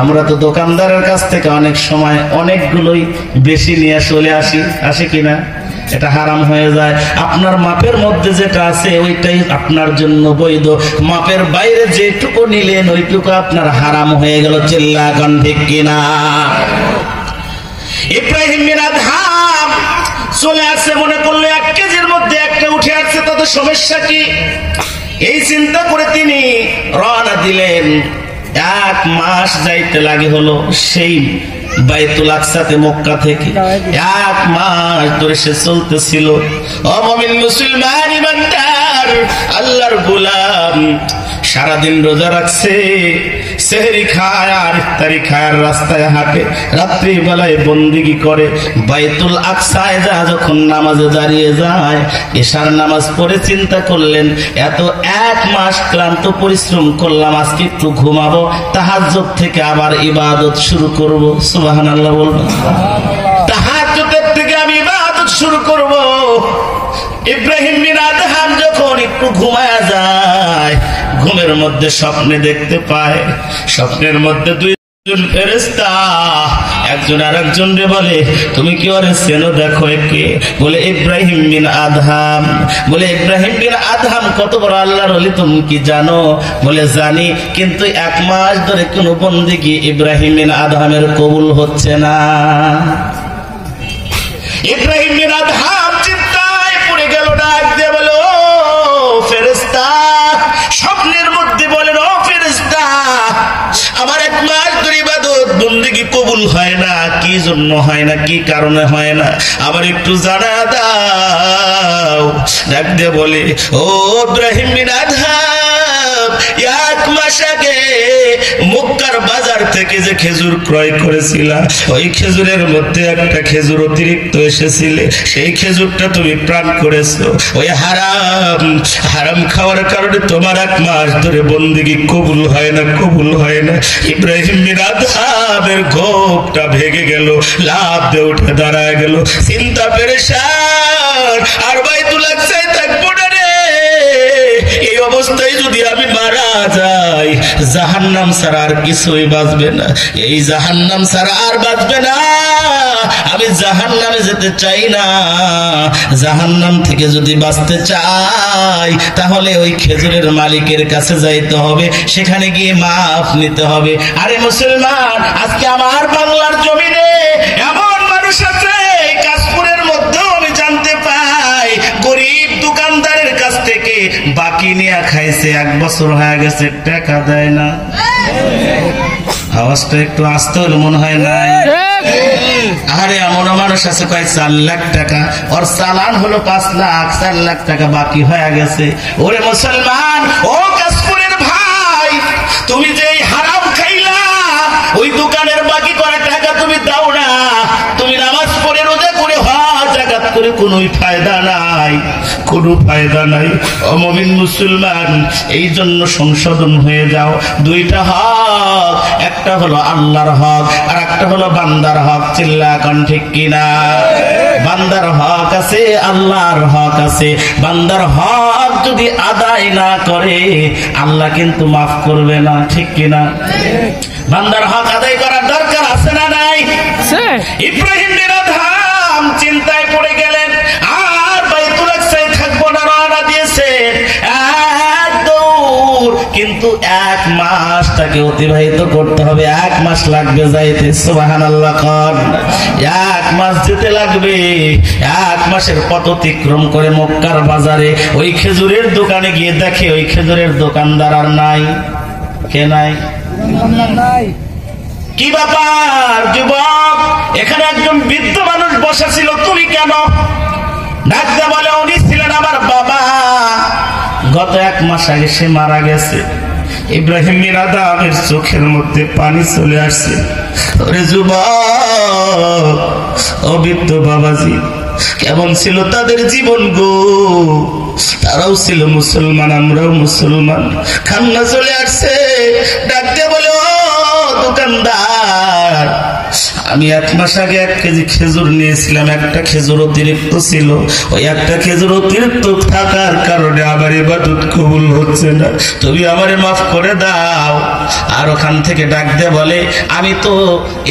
আমরা তো দোকানদারের কাছ থেকে অনেক সময় অনেকগুলোই বেশি নিয়ে চলে আসি কিনা? এটা হারাম হয়ে যায়। আপনার মাপের মধ্যে যেটা আছে ওইটাই আপনার জন্য বৈধ, মাপের বাইরে যেটুকু নিলেন ওইটুকু আপনার হারাম হয়ে গেল। চিল্লা কোন ঠিক কিনা? ইব্রাহিম বিন আদহাম চলে আসছে, মনে করলো 1 কেজির মধ্যে একটা উঠে আসছে, তাতে সমস্যা কি? এই চিন্তা করে তিনি রওনা দিলেন। 1 মাস যাইতে লাগে হলো সেই বাইতুল আকসাতে মক্কা থেকে। 1 মাস ধরে সে চলতেছিল। ও মুমিন মুসলমান ইমানদার আল্লাহর গোলাম, সারাদিন রোজা রাখছে, সেহরি খায় আর ইফতারি খায়, রাস্তায় হাঁটে, রাত্রি বেলায় বন্দিগি করে। বাইতুল আকসায় যখন নামাজে দাঁড়িয়ে যায়, এশার নামাজ পড়ে চিন্তা করলেন, এত 1 মাস ক্লান্ত পরিশ্রম করলাম, আজকে একটু ঘুমাবো, তাহাজ্জুদ থেকে আবার ইবাদত শুরু করব। সুবহানাল্লাহ বলবেন। তাহাজ্জুদের থেকে আমি ইবাদত শুরু করব। ইব্রাহিম বিন আদহাম যখন একটু ঘুমায়া যায়, ঘুমের মধ্যে স্বপ্নে দেখতে পায়। স্বপ্নের মধ্যে 2জন ফেরেশতা একজন আরেকজন রে বলে, তুমি কি ওরে চেনো? দেখো একে। বলে ইব্রাহিম বিন আদহাম। বলে ইব্রাহিম বিন আদহাম কত বড় আল্লাহর ওলি তুমি কি জানো? বলে জানি, কিন্তু 1 মাস ধরে কোনো বন্দেগী ইব্রাহিম বিন আদহামের কবুল হচ্ছে না। ইব্রাহিম বিন আদহাম চিন্তায় পড়ে গেল, ডাক দিয়ে বলে, ও ফেরেশতা। স্বপ্নের মধ্যে বলেন, ও ফেরেশতা, আমার 1 মাস ধরে ইবাদত বন্দেগী কবুল হয় না, কি জন্য হয় না, কি কারণে হয় না, আবার একটু জানা দাও। ডাক দিয়ে বলে, ও ইব্রাহিম বিন আদহাম, 1 মাস আগে মক্কার বাজার থেকে যে খেজুর ক্রয় করেছিলা, ওই খেজুরের মধ্যে একটা খেজুর অতিরিক্ত এসেছিলে, সেই খেজুরটা তুমি প্রাণ করেছো। ওই হারাম খাওয়ার কারণে তোমার 1 মাস ধরে বন্দেগী কবুল হয় না, কবুল হয় না। ইব্রাহিম বিন আদহামের ঘোপটা ভেঙে গেল, লাফ দিয়ে উঠে দাঁড়ায় গেল, চিন্তা পেরেশান, আর বাইতুল আকসায় থাকবো না রে। এই অবস্থায় যদি আমি মারা যাই, জাহান্নাম ছাড়া আর কিছুই বাঁচবে না, এই জাহান্নাম ছাড়া আর বাঁচবে না। আমি জাহান্নামে যেতে চাই না, জাহান্নাম থেকে যদি বাঁচতে চাই তাহলে ওই খেজুরের মালিকের কাছে যাইতে হবে, সেখানে গিয়ে মাফ নিতে হবে। আরে মুসলমান, আজকে আমার বাংলার জমিনে এমন মানুষ আছে, কাশপুরের মধ্যেও আমি জানতে পাই, গরিব দোকানদারের কাছ থেকে বাকি নিয়ে খাইছে, 1 বছর হয়ে গেছে, টাকা দেয় না। আওয়াজটা একটু আসতে হলো মনে হয় নাই? আরে এমন মানুষ আছে কয় 4 লাখ টাকা, ওর চালান হলো 5 লাখ, 4 লাখ টাকা বাকি হয়ে গেছে। ওরে মুসলমান, ও কাশপুরের ভাই, তুমি যে হারাম খাইলা, ওই দোকানের বাকি করা টাকা তুমি দাও না, তুমি নামাজ পড়ে রোজা করে জাকাত করে কোনো ফায়দা নাই, কোনো ফায়দা নাই। ও মুমিন মুসলমান, এই জন্য সংশোধন হয়ে যাও। 2টা হক, একটা হলো আল্লাহর হক আর একটা হলো বান্দার হক। চিল্লা কোন ঠিক কিনা? বান্দার হক আছে, আল্লাহর হক আছে। বান্দার হক যদি আদায় না করে আল্লাহ কিন্তু মাফ করবে না, ঠিক কিনা? বান্দার হক আদায় করার দরকার আছে না নাই? ইব্রাহিম বিন আদহাম চিন্তায় পড়ে গেলেন, আর বাইতুল আকসায় থাকবো না, রওনা দিয়েছেন এক দৌড়। কিন্তু 1 মাস তাকে অতিবাহিত করতে হবে, 1 মাস লাগবে যাইতে। সুবহানাল্লাহ কোন? 1 মাস যেতে লাগবে। 1 মাসের পথ অতিক্রম করে মক্কার বাজারে ওই খেজুরের দোকানে গিয়ে দেখে ওই খেজুরের দোকানদার আর নাই। কে নাই? কি ব্যাপার যুবক, এখানে একজন বৃদ্ধ মানুষ বসা ছিল, তুমি কেন? ডাকতে বলে, উনি ছিলেন আমার বাবা, গত 1 মাস আগে সে মারা গেছে। ইব্রাহিম বিন আদহামের চোখের মধ্যে পানি চলে আসছে। ওরে যুবক, ও বৃদ্ধ বাবাজি, কেমন ছিল তাদের জীবন গো? তারাও ছিল মুসলমান, আমরাও মুসলমান। কান্না চলে আসছে। ডাকতে বলে, ও দোকানদার, আমি 1 মাস আগে 1 কেজি খেজুর নিয়েছিলাম, একটা খেজুর অতিরিক্ত ছিল। ওই একটা খেজুর অতিরিক্ত থাকার কারণে আমার ইবাদত কবুল হচ্ছে না, তুমি আমারে মাফ করে দাও। আর ওখান থেকে ডাক দিয়ে বলে, আমি তো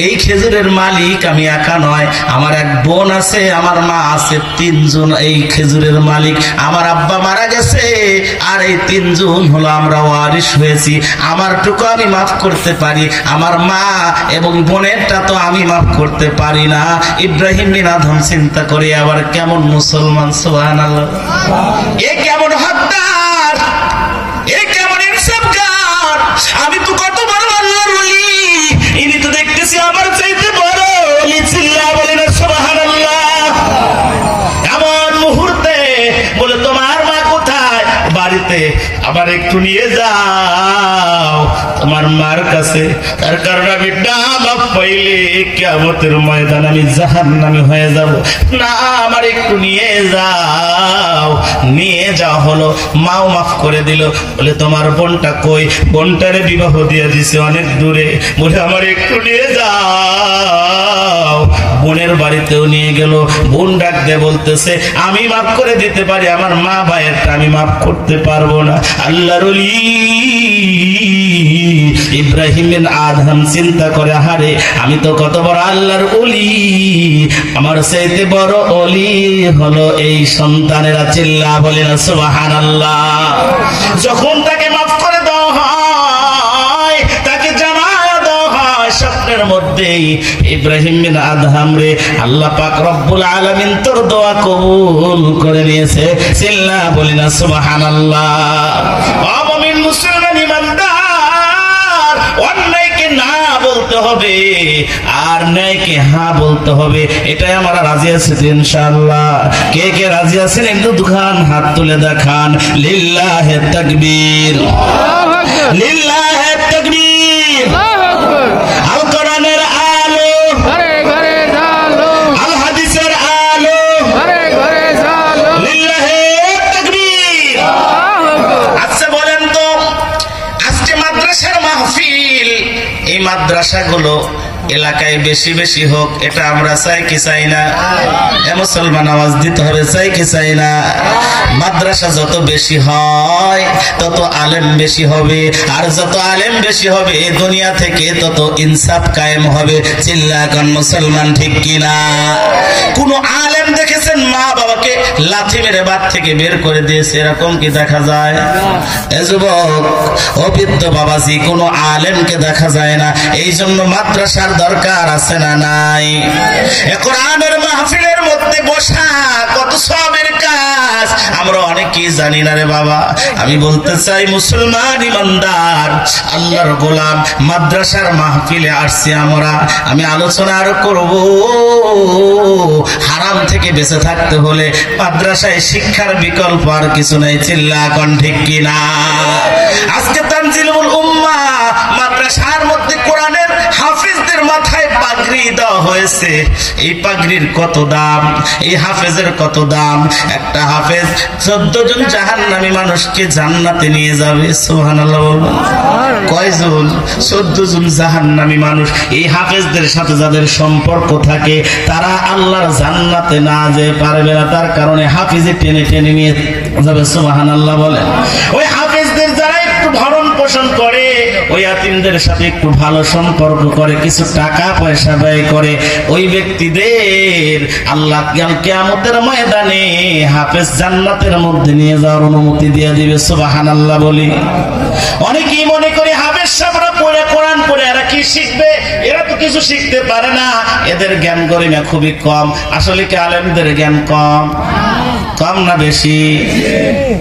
এই খেজুরের মালিক, আমি একা নয়, আমার এক বোন আছে, আমার মা আছে, 3 জন এই খেজুরের মালিক। আমার আব্বা মারা গেছে, আর এই 3 জন হলো আমরা ওয়ারিশ হয়েছি। আমারটুকু আমি মাফ করতে পারি, আমার মা এবং বোনেরটা তো আমি মাফ করতে পারি না। ইব্রাহিম বিন আদহাম চিন্তা করে, আবার কেমন মুসলমান! সুবহানাল্লাহ। এ কেমন হকদার, এ কেমন ইনসাফগার! আমি তো কত বড় আল্লাহর ওলি, ইনি তো দেখতেছি আমার চাইতে বড় ওলি। চিল্লা বলে না সুবহানাল্লাহ। এমন মুহূর্তে বলে, তোমার মা কোথায়? বাড়িতে। আবার একটু নিয়ে যাও তোমার মার কাছে, তার কারণ আমি মাফ পাইলে কিয়ামতের ময়দান আমি জাহান্নামী হয়ে যাব না। আমার একটু নিয়ে যাও। নিয়ে যাওয়া হলো, মাও মাফ করে দিল। বলে, তোমার বোনটা কই? বোনটারে বিবাহ দিয়ে দিছে অনেক দূরে। বলে, আমার একটু নিয়ে যাও। বোনের বাড়িতেও নিয়ে গেল। বোন ডাক দিয়ে বলতেছে, আমি মাফ করে দিতে পারি, আমার মা ভাইয়েরটা আমি মাফ করতে পারবো না। আল্লাহর ওলি ইব্রাহিম বিন আদহাম চিন্তা করে, হারে আমি তো কত বড় আল্লাহর ওলি, আমার চাইতে বড় ওলি হলো এই সন্তানেরা। চিল্লা বলে না সুবহানাল্লাহ। যখন তাকে মাফ করে দেওয়া হয়, তাকে জানায়া দেওয়া হয় স্বপ্নের মধ্যেই, ইব্রাহিম বিন আদহাম রে আল্লাহ পাক রব্বুল আলামিন তোর দোয়া কবুল করে নিয়েছে। চিল্লা বলি না সুবহানাল্লাহ। ও মুমিন মুসলমান ইমানদার, অন্যায়কে না বলতে হবে আর ন্যায়কে হ্যাঁ বলতে হবে। এটাই আমরা রাজি আছি ইনশাআল্লাহ। কে কে রাজি আছেন একটু দুখান হাত তুলে দেখান। লিল্লাহে তাকবীর, লিল্লাহে তাকবীর। আল কোরআনের আলো, ঘরে ঘরে জালো, আল হাদিসের আলো, ঘরে ঘরে জালো। লিল্লাহে তাকবীর। আচ্ছা বলেন তো, আজকে মাদ্রাসার মাহফিল, এই মাদ্রাসাগুলো এলাকায় বেশি বেশি হোক, এটা আমরা চাই কি চাই না? মুসলমান আওয়াজ দিতে হবে, চাই কি চাই না? মাদ্রাসা যত বেশি হয় তত আলেম বেশি হবে, আর যত আলেম বেশি হবে দুনিয়া থেকে তত ইনসাফ কায়েম হবে। চিল্লা কোন মুসলমান ঠিক কিনা? কোন আলেম দেখেছেন মা বাবাকে লাথি মেরে বাদ থেকে বের করে দিয়েছে? এরকম কি দেখা যায়? এ যুবক, অবিদ্য বাবাজি, কোন আলেমকে দেখা যায় না। এই জন্য মাদ্রাসার দরকার আছে না নাই? কোরআনের মাহফিলের মধ্যে বসা কত সওয়াবের কাজ আমরা অনেকেই জানি না রে বাবা। আমি বলতে চাই মুসলমান ইমানদার আল্লাহর গোলাম, মাদ্রাসার মাহফিলে আসছি আমরা। আমি আলোচনা আরো করব, হারাম থেকে বেঁচে থাকতে হলে মাদ্রাসায় শিক্ষার বিকল্প আর কিছু নেই। চিল্লা কোন ঠিক কিনা? আজকে তানজিলুল উম্মাহ মাদ্রাসার মধ্যে কোরআনের হাফিজদের মাথায় পাগড়ি দেওয়া হয়েছে। এই পাগড়ির কত দাম, এই হাফেজের কত দাম। একটা হাফেজ 14 জন জাহান্নামী মানুষকে জান্নাতে নিয়ে যাবে। সুবহানাল্লাহ বলবেন? কয়জন? 14 জন জাহান্নামী মানুষ। এই হাফেজদের সাথে যাদের সম্পর্ক থাকে তারা আল্লাহর জান্নাতে না যেতে পারবে না, তার কারণে হাফিজে টেনে টেনে নিয়ে যাবে। সুবহানাল্লাহ বলেন? ওই হাফেজদের যারা একটু ভরণ পোষণ করে, ওই ইয়াতীমদের সাথে একটু ভালো সম্পর্ক করে, কিছু টাকা পয়সা ব্যয় করে, ওই ব্যক্তিদের আল্লাহ কিয়ামতের ময়দানে হাফেজ জান্নাতের মধ্যে নিয়ে যাওয়ার অনুমতি দিয়ে দিবে। সুবহানাল্লাহ বলি। অনেকেই মনে করে হাফেজ সাহেবরা পড়ে কোরআন পড়ে এরা কি শিখবে, এরা তো কিছু শিখতে পারে না, এদের জ্ঞান গরিমা খুবই কম। আসলে কি আলেমদের জ্ঞান কম? কম না বেশি?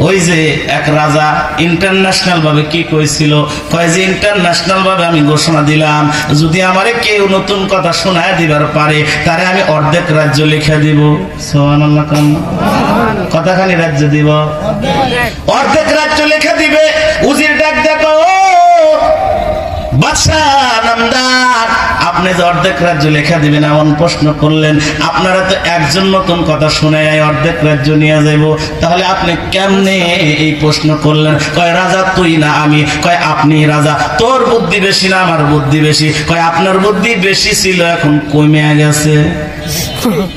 ওই যে এক রাজা ইন্টারন্যাশনাল ভাবে কি কইছিল, কয় যে ইন্টারন্যাশনাল ভাবে আমি ঘোষণা দিলাম যদি আমারে কেউ নতুন কথা শোনায় দিবার পারে তারে আমি অর্ধেক রাজ্য লিখে দিব। সুবহানাল্লাহ। কতখানি রাজ্য দিব? অর্ধেক রাজ্য লিখে দিবে। উজির ডাক দেখো, বাদশা নামদার, আপনি যে অর্ধেক রাজ্য লেখা দিবেন এমন প্রশ্ন করলেন, আপনারা তো একজন নতুন কথা শুনে অর্ধেক রাজ্য নিয়ে যাইব, তাহলে আপনি কেমনে এই প্রশ্ন করলেন? কয় রাজা তুই না আমি। কয় আপনি রাজা, তোর বুদ্ধি বেশি না আমার বুদ্ধি বেশি? কয় আপনার বুদ্ধি বেশি ছিল, এখন কমে গেছে।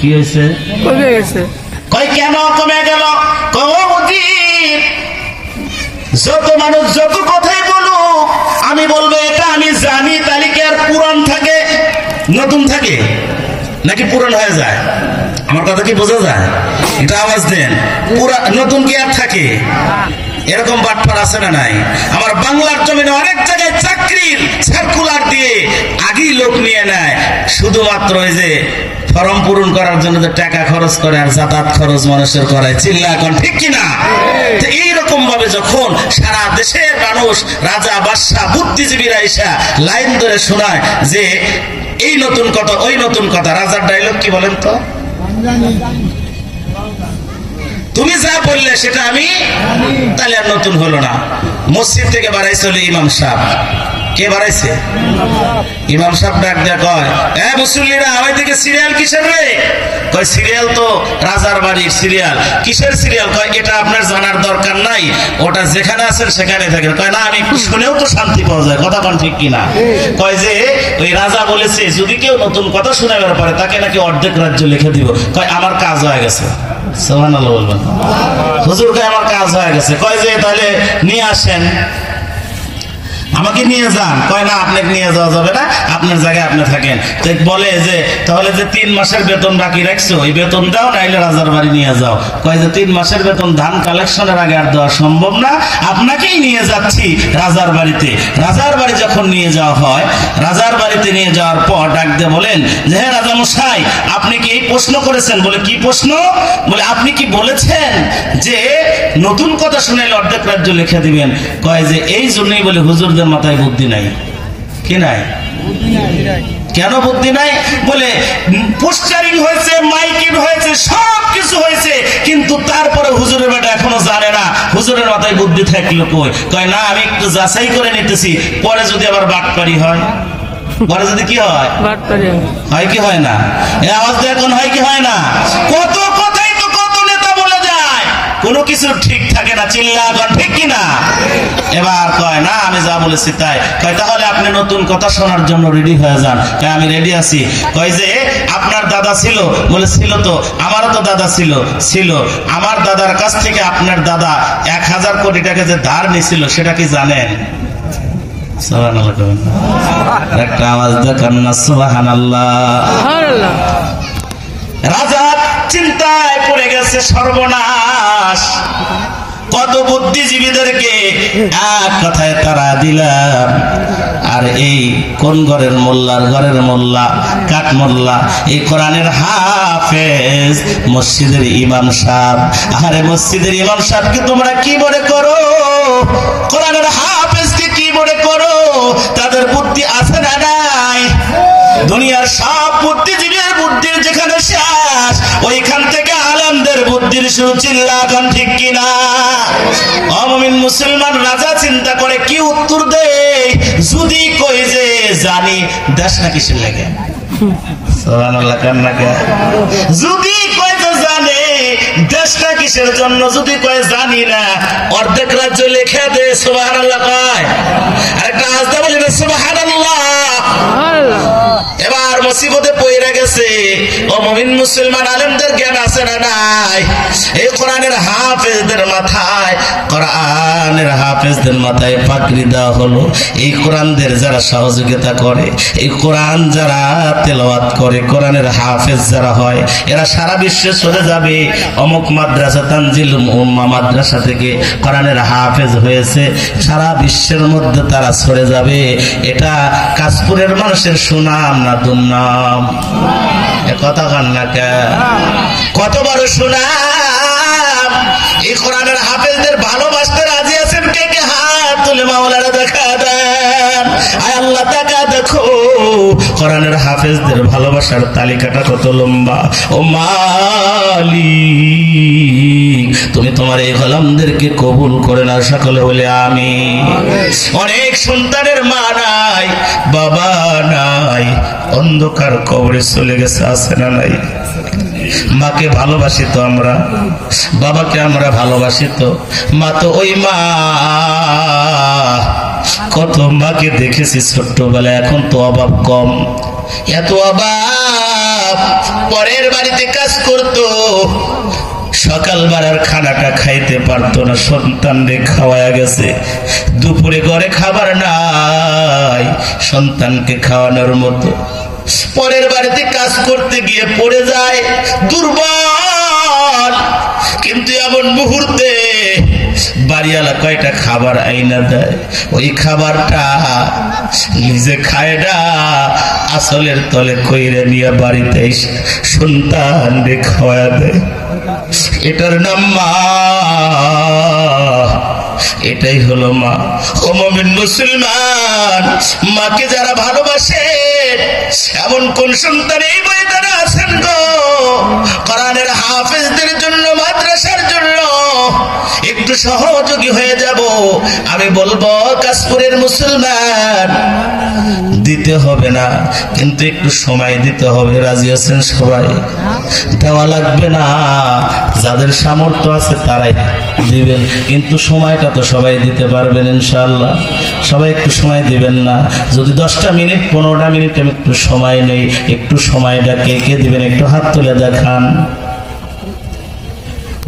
কি হয়েছে? কমে গেছে। কয় কেন কমে গেল? যত মানুষ যত কথাই বলুক আমি বলবো এটা আমি জানি, তাহলে কি আর পুরান থাকে? নতুন থাকে নাকি পুরান হয়ে যায়? আমার কথা কি বোঝা যায়? এটা আওয়াজ দেন। নতুন কি আর থাকে? এরকম বাটপার আছে না নাই? আমার বাংলার জমিনে অনেক জায়গায় চাকরির সার্কুলার দিয়ে আগেই লোক নিয়ে নেয়, শুধুমাত্র ওই যে ফর্ম পূরণ করার জন্য যে টাকা খরচ করে আর যাতায়াত খরচ মানুষের করায়। চিল্লা এখন ঠিক কিনা? এইরকম ভাবে যখন সারা দেশের মানুষ, রাজা বাদশা বুদ্ধিজীবীরা এসে লাইন ধরে শোনায় যে এই নতুন কথা ওই নতুন কথা, রাজার ডায়লগ কি বলেন তো? তুমি যা বললে সেটা আমি, তাহলে আর নতুন হলো না। মসজিদ থেকে বাড়াইছিল ইমাম সাহেব। কে বাড়াইছে? ইমাম সাহেব ডাক দেয়া কয়, এ মুসল্লিরা আমার দিকে সিরিয়াল কিসের রে? কয় সিরিয়াল তো রাজার বাড়ির সিরিয়াল। কিসের সিরিয়াল? কয় এটা আপনার জানার দরকার নাই, ওটা যেখানে আছেন সেখানে থাকেন। কয় না, আমি শুনেও তো শান্তি পাওয়া যায়। কথা কোন ঠিক কিনা? কয় যে ওই রাজা বলেছে যদি কেউ নতুন কথা শোনাবার পারে তাকে নাকি অর্ধেক রাজ্য লিখে দিব। কয় আমার কাজ হয়ে গেছে। সুবহানাল্লাহ বলবেন? হুজুর কয় আমার কাজ হয়ে গেছে। কয় যে তাহলে নিয়ে আসেন, আমাকে নিয়ে যান। কয় না, আপনাকে নিয়ে যাওয়া যাবে না, আপনার জায়গায় আপনি থাকেন। তো বলে যে তাহলে যে 3 মাসের বেতন বাকি রাখছো ওই বেতন দাও, নাইলে রাজার বাড়ি নিয়ে যাও। কয় যে 3 মাসের বেতন ধান কালেকশনের আগে আর দেওয়া সম্ভব না, আপনাকেই নিয়ে যাচ্ছি রাজার বাড়িতে। রাজার বাড়ি যখন নিয়ে যাওয়া হয়, রাজার বাড়িতে নিয়ে যাওয়ার পর ডাক দিয়ে বলেন যে হ্যাঁ রাজা মশাই, আপনি কি এই প্রশ্ন করেছেন? বলে কি প্রশ্ন? বলে আপনি কি বলেছেন যে নতুন কথা শুনাইলে অর্ধেক রাজ্য লিখে দিবেন? কয় যে এই জন্যই বলে হুজুরদের মাথায় বুদ্ধি নাই। কি নাই? কেন বুদ্ধি নাই? বলে পোস্টারিং হয়েছে, মাইকিং হয়েছে, সব কিছু হয়েছে, কিন্তু তারপরে হুজুরের বেটা এখনো জানে না। হুজুরের মাথায় বুদ্ধি থাকলো কই? কয় না, আমি একটু যাচাই করে নিতেছি, পরে যদি আবার বাটপারি হয়। পরে যদি কি হয়? বাটপারি হয় কি হয় না? এই আওয়াজ এখন হয় কি হয় না? কত কথাই তো কত নেতা বলে যায়, কোনো কিছু ঠিক থাকে না, চিল্লা গান ঠিক কিনা? এবার কয় না আমি যা বলেছি তাই। কয় তাহলে আপনি নতুন কথা শোনার জন্য রেডি হয়ে যান। কয় আমি রেডি আছি। কয় যে আপনার দাদা ছিল? বলে ছিল তো, আমারও তো দাদা ছিল। আমার দাদার কাছ থেকে আপনার দাদা 1000 কোটি টাকা যে ধার নিছিল সেটা কি জানেন? একটা আওয়াজ দেখান না সুবহানাল্লাহ। রাজা চিন্তায় পড়ে গেছে, সর্বনাশ। কত বুদ্ধিজীবীদেরকে এক কথায় তারা দিলাম, আর এই কোন ঘরের মোল্লার ঘরের মোল্লা, কাঠ মোল্লা, এই কোরআনের হাফেজ, মসজিদের ইমাম সাহেব। আরে মসজিদের ইমাম সাহেবকে তোমরা কি মনে করো? কোরআনের হাফেজকে কি মনে করো? তাদের বুদ্ধি আছে না নাই? দুনিয়ার সব বুদ্ধিজীবীর বুদ্ধির যেখানে শেষ, ওইখান থেকে আলেমদের বুদ্ধির শুরু। চিল্লা গান ঠিক কিনা? অমুমিন মুসলমান রাজা চিন্তা করে কি উত্তর দেয়। যদি কই যে জানি, দেশ না কিসের লাগে? সুবহানাল্লাহ, কান্না কে? যদি কই যে জানে, দেশটা কিসের জন্য? যদি কয় জানি না, অর্ধেক রাজ্য লিখে দে। সুবহানাল্লাহ কয়, আরেকটা আওয়াজ বলি না সুবহানাল্লাহ। এবার মুসিবতে পড়ে গেছে। ও মুমিন মুসলমান, আলেমদের জ্ঞান আছে না নাই? এই কোরআনের হাফেজদের মাথায় পাগড়ি দেওয়া হলো। এই কোরআনদের যারা সহযোগিতা করে, এই কোরআন যারা তেলাওয়াত করে, কোরআনের হাফেজ যারা হয়, এরা সারা বিশ্বে চলে যাবে। অমুক মাদ্রাসা, তানজিল উম্মাহ মাদ্রাসা থেকে কোরআনের হাফেজ হয়েছে, সারা বিশ্বের মধ্যে তারা ছড়ে যাবে। এটা কাশপুরের মানুষের সুনাম না দুর্নাম? কথা কান না কে? কত বড় সুনাম! এই কোরআনের হাফেজদের ভালোবাসতে রাজি আছেন কে কে? হাত তুলে মাওলানা দেখা দেন। আয় আল্লাহ দেখা দেখো কোরআনের হাফেজদের ভালোবাসার তালিকাটা কত লম্বা। ও মালিক, তুমি তোমার এই গোলামদেরকে কবুল করে না। সকলে বলে আমিন। অনেক সন্তানের মা নাই, বাবা নাই, অন্ধকার কবরে চলে গেছে, আছে না নাই? মাকে ভালোবাসি তো আমরা, বাবাকে আমরা ভালোবাসি তো। মা তো ওই মা, কত মাকে দেখেছি ছোট্টবেলায়, এখন তো অভাব কম। এত অভাব, পরের বাড়িতে কাজ করতো, সকাল বেলার খানাটা খাইতে পারতো না, সন্তানরে খাওয়ায়া গেছে। দুপুরে ঘরে খাবার নাই সন্তানকে খাওয়ানোর মতো। পরের বাড়িতে কাজ করতে গিয়ে পড়ে যায়, দুর্বল। কিন্তু এমন মুহূর্তে বাড়িওয়ালা কয়টা খাবার আইনা দেয়, ওই খাবারটা নিজে খায় না, আসলের তলে কইরে নিয়ে বাড়িতে সন্তান রে খাওয়া দেয়। এটার নাম মা, এটাই হলো মা। ও মুমিন মুসলমান, মাকে যারা ভালোবাসে, এমন কোন সন্তান এই ময়দানে আছেন গো? কোরআনের হাফেজদের জন্য, মাদ্রাসার জন্য একটু সহযোগী হয়ে যাব। আমি বলবো কাশপুরের মুসলমান, দিতে হবে না, কিন্তু একটু সময় দিতে হবে। রাজি আছেন সবাই? দেওয়া লাগবে না, যাদের সামর্থ্য আছে তারাই দিবেন, কিন্তু সময়টা তো সবাই দিতে পারবেন ইনশাআল্লাহ। সবাই একটু সময় দিবেন না? যদি 10টা মিনিট 15টা মিনিট আমি একটু সময় নেই, একটু সময়টা কে কে দিবেন একটু হাত তুলে দেখান।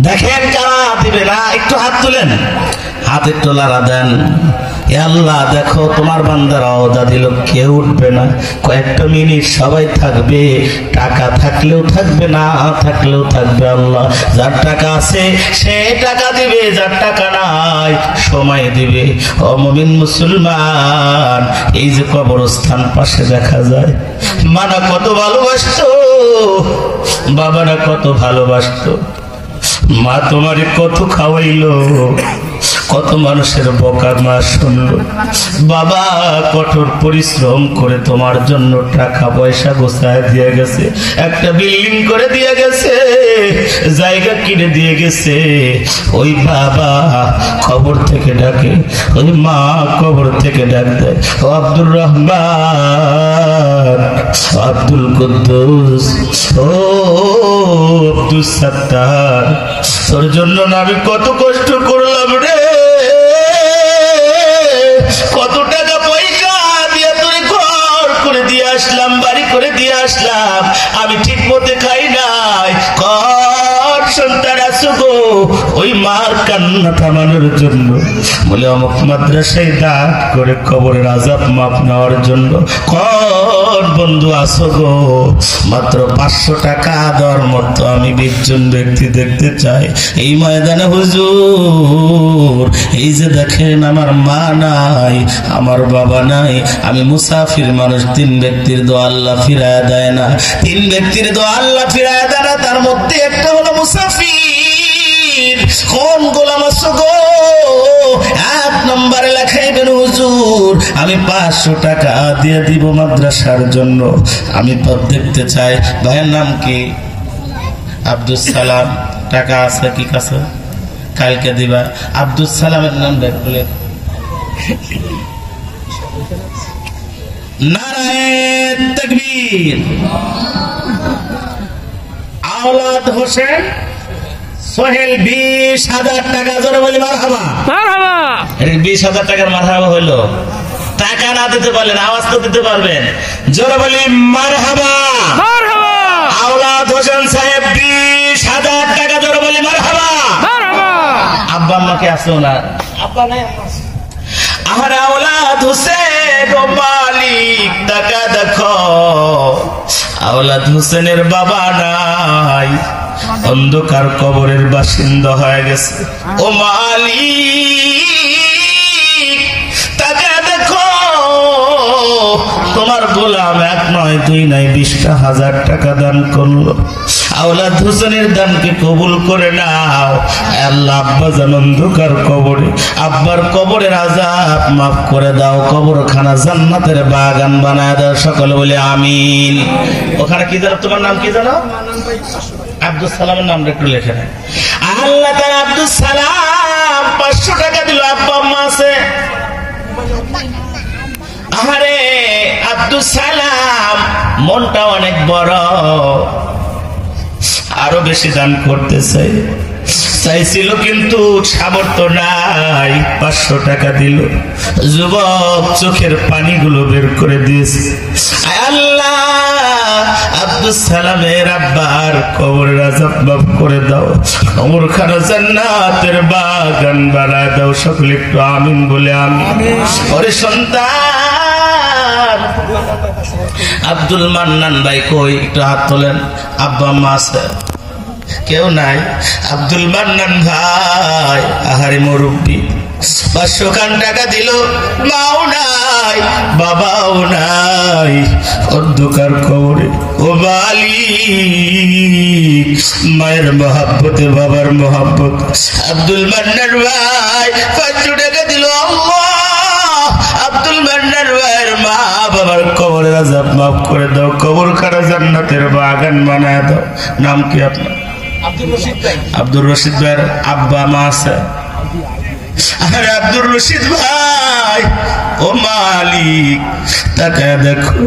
দেখেন কারা দিবে না, একটু হাত তুলেন, হাত একটু লাড়া দেন। আল্লাহ দেখো তোমার বান্দারা ওদা দিল, কেউ উঠবে না, কয়েকটা মিনিট সবাই থাকবে। টাকা থাকলেও থাকবে, না থাকলেও থাকবে। আল্লাহ যার টাকা আছে সে টাকা দিবে, যার টাকা নাই সময় দিবে। ও মুমিন মুসলমান, এই যে কবরস্থান পাশে দেখা যায়, মানা কত ভালোবাসতো, বাবারা কত ভালোবাসতো, মা তোমারে কত খাওয়াইলো, কত মানুষের বকা মা শুনলো, বাবা কঠোর পরিশ্রম করে তোমার জন্য টাকা পয়সা গোছায় দিয়ে গেছে, একটা বিল্ডিং করে দিয়ে গেছে, জায়গা কিনে দিয়ে গেছে। ওই বাবা কবর থেকে ডাকে, ওই মা কবর থেকে ডাক দেয়, ও আব্দুর রহমান, আব্দুল কুদ্দুস, ও আব্দুল সাত্তার, তোর জন্য না আমি কত কষ্ট করলাম রে, কত টাকা পয়সা দিয়ে তোর ঘর করে দিয়ে আসলাম, বাড়ি করে দিয়ে আসলাম, আমি ঠিক মতে খাই নাই। কর সন্তান আসো গো ওই মার কান্না থামানোর জন্য, বলে অমুক মাদ্রাসায় দান করে কবরের আযাব মাপ নেওয়ার জন্য। কর বন্ধু আসো গো, মাত্র 500 টাকা দেওয়ার মতো আমি 20 জন ব্যক্তি দেখতে চাই এই ময়দানে হুজুর। এই যে দেখেন আমার মা নাই, আমার বাবা নাই, আমি মুসাফির মানুষ, 3 ব্যক্তির দোয়া আল্লাহ ফিরায় দেয় না, 3 ব্যক্তির দোয়া আল্লাহ ফিরায় দেয় না, তার মধ্যে একটা হলো মুসাফির। কোন গোলাম আছো গো, 1 নম্বরে লেখাইবেন হুজুর, আমি 500 টাকা দিয়ে দিব মাদ্রাসার জন্য, আমি পথ দেখতে চাই। ভাইয়ের নাম কি? আব্দুল সালাম। টাকা আছে কি কাছে? কালকে দিবা। আব্দুল সালামের নাম দেখলে নারায়ে তাকবীর। আওলাদ হোসেন সোহেল 20,000 টাকা, জোরে বলি মারহাবা। 20,000 টাকার মারহাবা হইলো। টাকা না দিতে পারলেন, আওয়াজ তো দিতে পারবেন, জোরে বলি মারহাবা। আওলাদ হোসেন সাহেব 20,000 টাকা, জোরে বলি মারহাবা। আব্বা আম্মাকে আছে ওনার? আব্বা নাই, আমার আওলাদ হোসেন ও মালিক, টাকা দেখো, আওলাদ হোসেনের বাবা নাই, অন্ধকার কবরের বাসিন্দা হয়ে গেছে। ও মালিক টাকা দেখো, তোমার গোলাম 1 নয় 2 নয় 20,000 টাকা দান করলো। আওলাদ হোসেনের দানকে কবুল করে নাও আল্লাহ। আব্বা জান অন্ধকার কবরে, আব্বার কবরের আযাব মাফ করে দাও, কবরখানা জান্নাতের বাগান বানায় দাও। সকলে বলে আমিন। ওখানে কি জানো, তোমার নাম কি জানো? আব্দুল সালামের নামটা একটু লেখে নেয়। আল্লাহ তাআলা আব্দুল সালাম 500 টাকা দিল। আব্বা আম্মা আছে? আরে আব্দুল সালাম মনটা অনেক বড়, আরো বেশি দান করতে চাইছিল, কিন্তু সামর্থ্য নাই। 500 টাকা দিল। যুবক চোখের পানিগুলো বের করে দিয়েছে। আল্লাহ আব্দুল সালামের আব্বার কবরের আযাব মাফ করে দাও, কবরখানা জান্নাতের বাগান বানায় দাও। সকলে একটু আমিন বলে আমিন। ওরে সন্তান আব্দুল মান্নান ভাই কই? একটু হাত তোলেন। আব্বা আম্মা আছে? কেউ নাই? আব্দুল মান্নান ভাই আহারে মুরব্বী 500 টাকা দিল, মাও নাই বাবাও নাই, অন্ধকার কবরে। ও মালিক মায়ের মহাব্বতে বাবার মহাব্বত, আব্দুল মান্নান ভাই 500 টাকা দিল। আল্লাহ আব্দুল মান্নান ভাইয়ের মা বাবার কবরের আযাব মাফ করে দাও, কবরখানা জান্নাতের বাগান বানায় দাও। নাম কি আপনার? আব্দুর রশিদ ভাই। আব্দুর রশিদ ভাইয়ের আব্বা মা আছে? আরে আব্দুর রশিদ ভাই ও মালিক টাকা দেখো,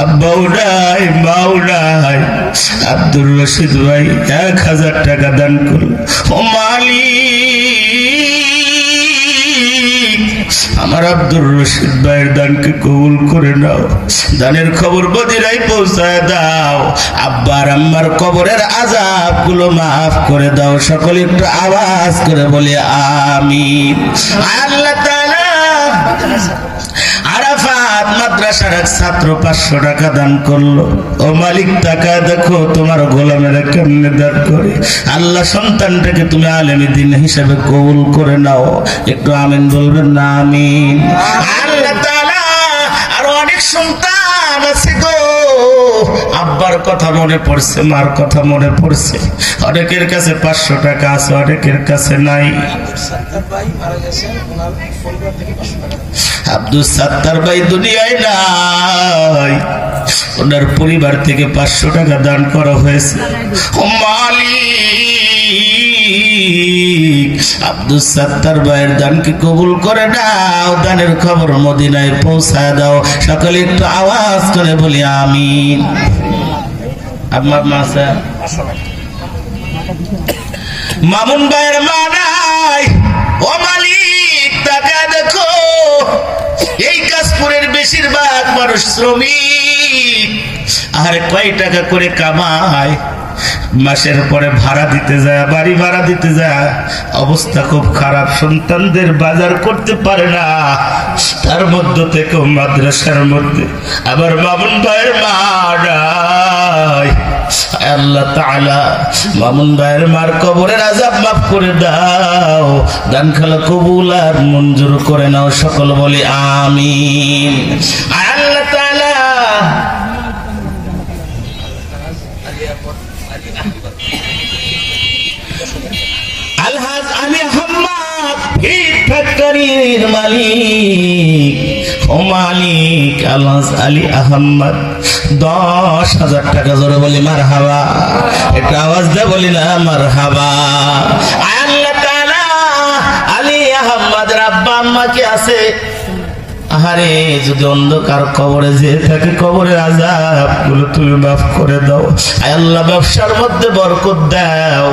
আব্বাও নাই মাও নাই। আব্দুর রশিদ ভাই 1,000 টাকা দান করল। ও মালিক আমার আব্দুর রশিদ ভাইয়ের দানকে কবুল করে নাও, দানের খবর মদিনায় পৌঁছায় দাও, আব্বার আম্মার কবরের আযাব গুলো মাফ করে দাও। সকলে একটু আওয়াজ করে বলে আমিন। আল্লাহ তাআলা আরাফাত মাদ্রাসার এক ছাত্র 500 টাকা দান করলো। ও মালিক টাকা দেখো তোমার গোলামেরা কেমনে দান করে। আল্লাহ সন্তানটাকে তুমি আলেমে দ্বীন হিসেবে কবুল করে নাও। একটু আমিন বলবেন না? আমিন। আল্লাহ তাআলা আরো অনেক সন্তান আছে গো, আব্বার কথা মনে পড়ছে, মার কথা মনে পড়ছে। অনেকের কাছে 500 টাকা আছে, অনেকের কাছে নাই। আব্দুল সাত্তার ভাই দুনিয়ায় নাই, ওনার পরিবার থেকে 500 টাকা দান করা হয়েছে। ও মালিক, আব্দুল সাত্তার ভাইয়ের দানকে কবুল করে দাও, দানের খবর মদিনায় পৌঁছায় দাও। সকলে একটু আওয়াজ করে বলি আমিন। মামুন ভাইয়ের মা নাই, ও মালিক টাকা দেখো, এই কাশপুরের বেশিরভাগ মানুষ শ্রমিক, আর কয় টাকা করে কামায়, মাসের পরে ভাড়া দিতে যায়, বাড়ি ভাড়া দিতে যায়, অবস্থা খুব খারাপ, সন্তানদের বাজার করতে পারে না, তার মধ্যে থেকে মাদ্রাসার মধ্যে আবার মামুন ভাইয়ের মা নাই। আল্লাহ তাআলা মামুন ভাইয়ের মার কবরের আযাব মাফ করে দাও, দান খালা কবুল আর মঞ্জুর করে নাও। সকল বলি আমিন। আল্লাহ তাআলা আলহাজ আলী আহমদ ফিট ফ্যাক্টরির মালিক, ও মালিক আলহাজ আলী আহমদ 10,000 টাকা জোরে বলি মারহাবা। একটা আওয়াজ দে বলি না মারহাবা। আল্লাহ তাআলা আলী আহমদের আব্বা আম্মা কি আছে? আরে যদি অন্ধকার কবরে যে থাকে, কবরের আযাব গুলো তুমি মাফ করে দাও। আয় আল্লাহ ব্যবসার মধ্যে বরকত দাও,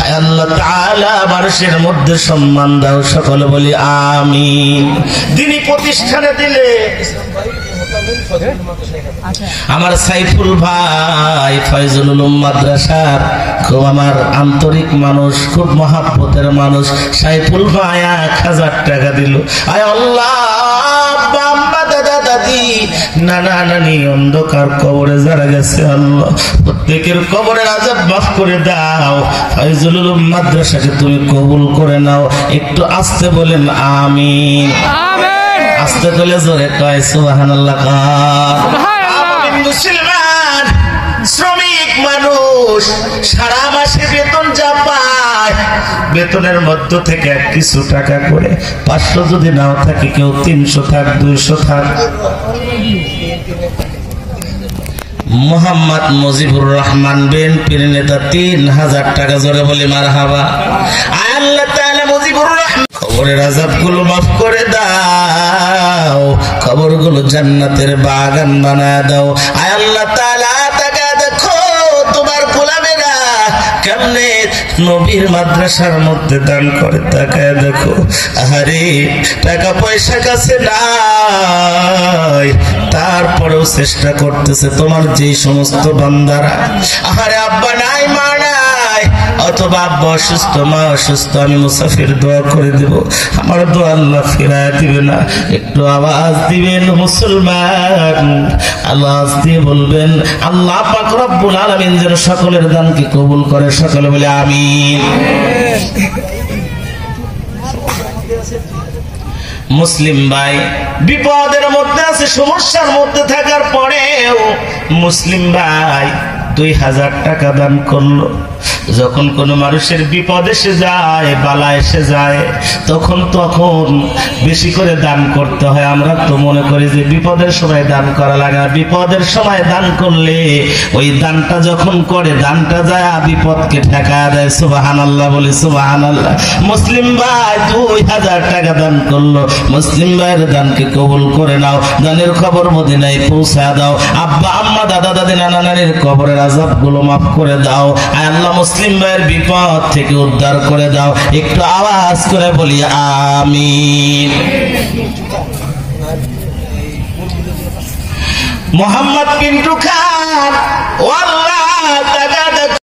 আয় আল্লাহ তাআলা মানুষের মধ্যে সম্মান দাও। সকলে বলি আমিন। দিনী প্রতিষ্ঠানে দিলে আমার সাইফুল ভাই ফয়জুল উলুম মাদ্রাসার খুব আমার আন্তরিক মানুষ, খুব মহাব্বতের মানুষ। সাইফুল ভাই 1000 টাকা দিল। আয় আল্লাহ, বাম্মা দাদা দাদি নানা নানি অন্ধকার কবরে যারা গেছে, আল্লাহ প্রত্যেকের কবরের আযাব মাফ করে দাও। ফয়জুল উলুম মাদ্রাসাকে তুমি কবুল করে নাও। একটু আস্তে বলেন আমিন। আস্তে করে জোরে কয় সুবহানাল্লাহ। মুসলমান শ্রমিক মানুষ সারা মাসে বেতন যা পায়, বেতনের মধ্য থেকে কিছু টাকা করে 500 যদি নাও থাকে, কেউ 300 থাক, 200 থাক। মোহাম্মদ মুজিবুর রহমান বিএনপির নেতা 3000 টাকা জোরে বলি মারহাবা। আল্লাহ তাআলা মুজিবুর রহমান কবরের আযাবগুলো মাফ করে দাও, কবরগুলো জান্নাতের বাগান বানায় দাও। আয় আল্লাহ তাআলা তাকা দেখো তোমার গোলামেরা কেমনে নবীর মাদ্রাসার মধ্যে দান করে, তাকায় দেখো। আরে টাকা পয়সা কাছে নাই, তারপরেও চেষ্টা করতেছে তোমার যে সমস্ত বান্দারা। আরে আব্বা নাই, মা নাই, অথবা আব্বা অসুস্থ, মা অসুস্থ, আমি মুসাফির, দোয়া করে দেব, আমার দোয়া আল্লাহ ফিরায় দিবে না। একটু আওয়াজ দিবেন মুসলমান, আওয়াজ দিয়ে বলবেন আল্লাহ পাক রব্বুল আলামিন যেন সকলের দানকে কবুল করে। সকলে বলে আমিন। মুসলিম ভাই বিপদের মধ্যে আছে, সমস্যার মধ্যে থাকার পরেও মুসলিম ভাই 2000 টাকা দান করলো। যখন কোনো মানুষের বিপদ এসে যায়, বালা এসে যায়, তখন বেশি করে দান করতে হয়। আমরা তো মনে করি যে বিপদের সময় দান করা লাগে না। বিপদের সময় দান করলে ওই দানটা যখন করে, দানটা যায় বিপদকে ঠেকা দেয়। সুবহানাল্লাহ বলি সুবহানাল্লাহ। মুসলিম ভাই 2000 টাকা দান করলো। মুসলিম ভাইয়ের দানকে কবুল করে নাও, দানের খবর মদিনায় পৌঁছা দাও। আব্বা আম্মা দাদা দাদি নানা নানির কবরের আযাব গুলো মাফ করে দাও। আয় আল্লাহ মুসলিম ভাইয়ের বিপদ থেকে উদ্ধার করে দাও। একটু আওয়াজ করে বলি আমিন। মোহাম্মদ পিন্টু খান, ও আল্লাহ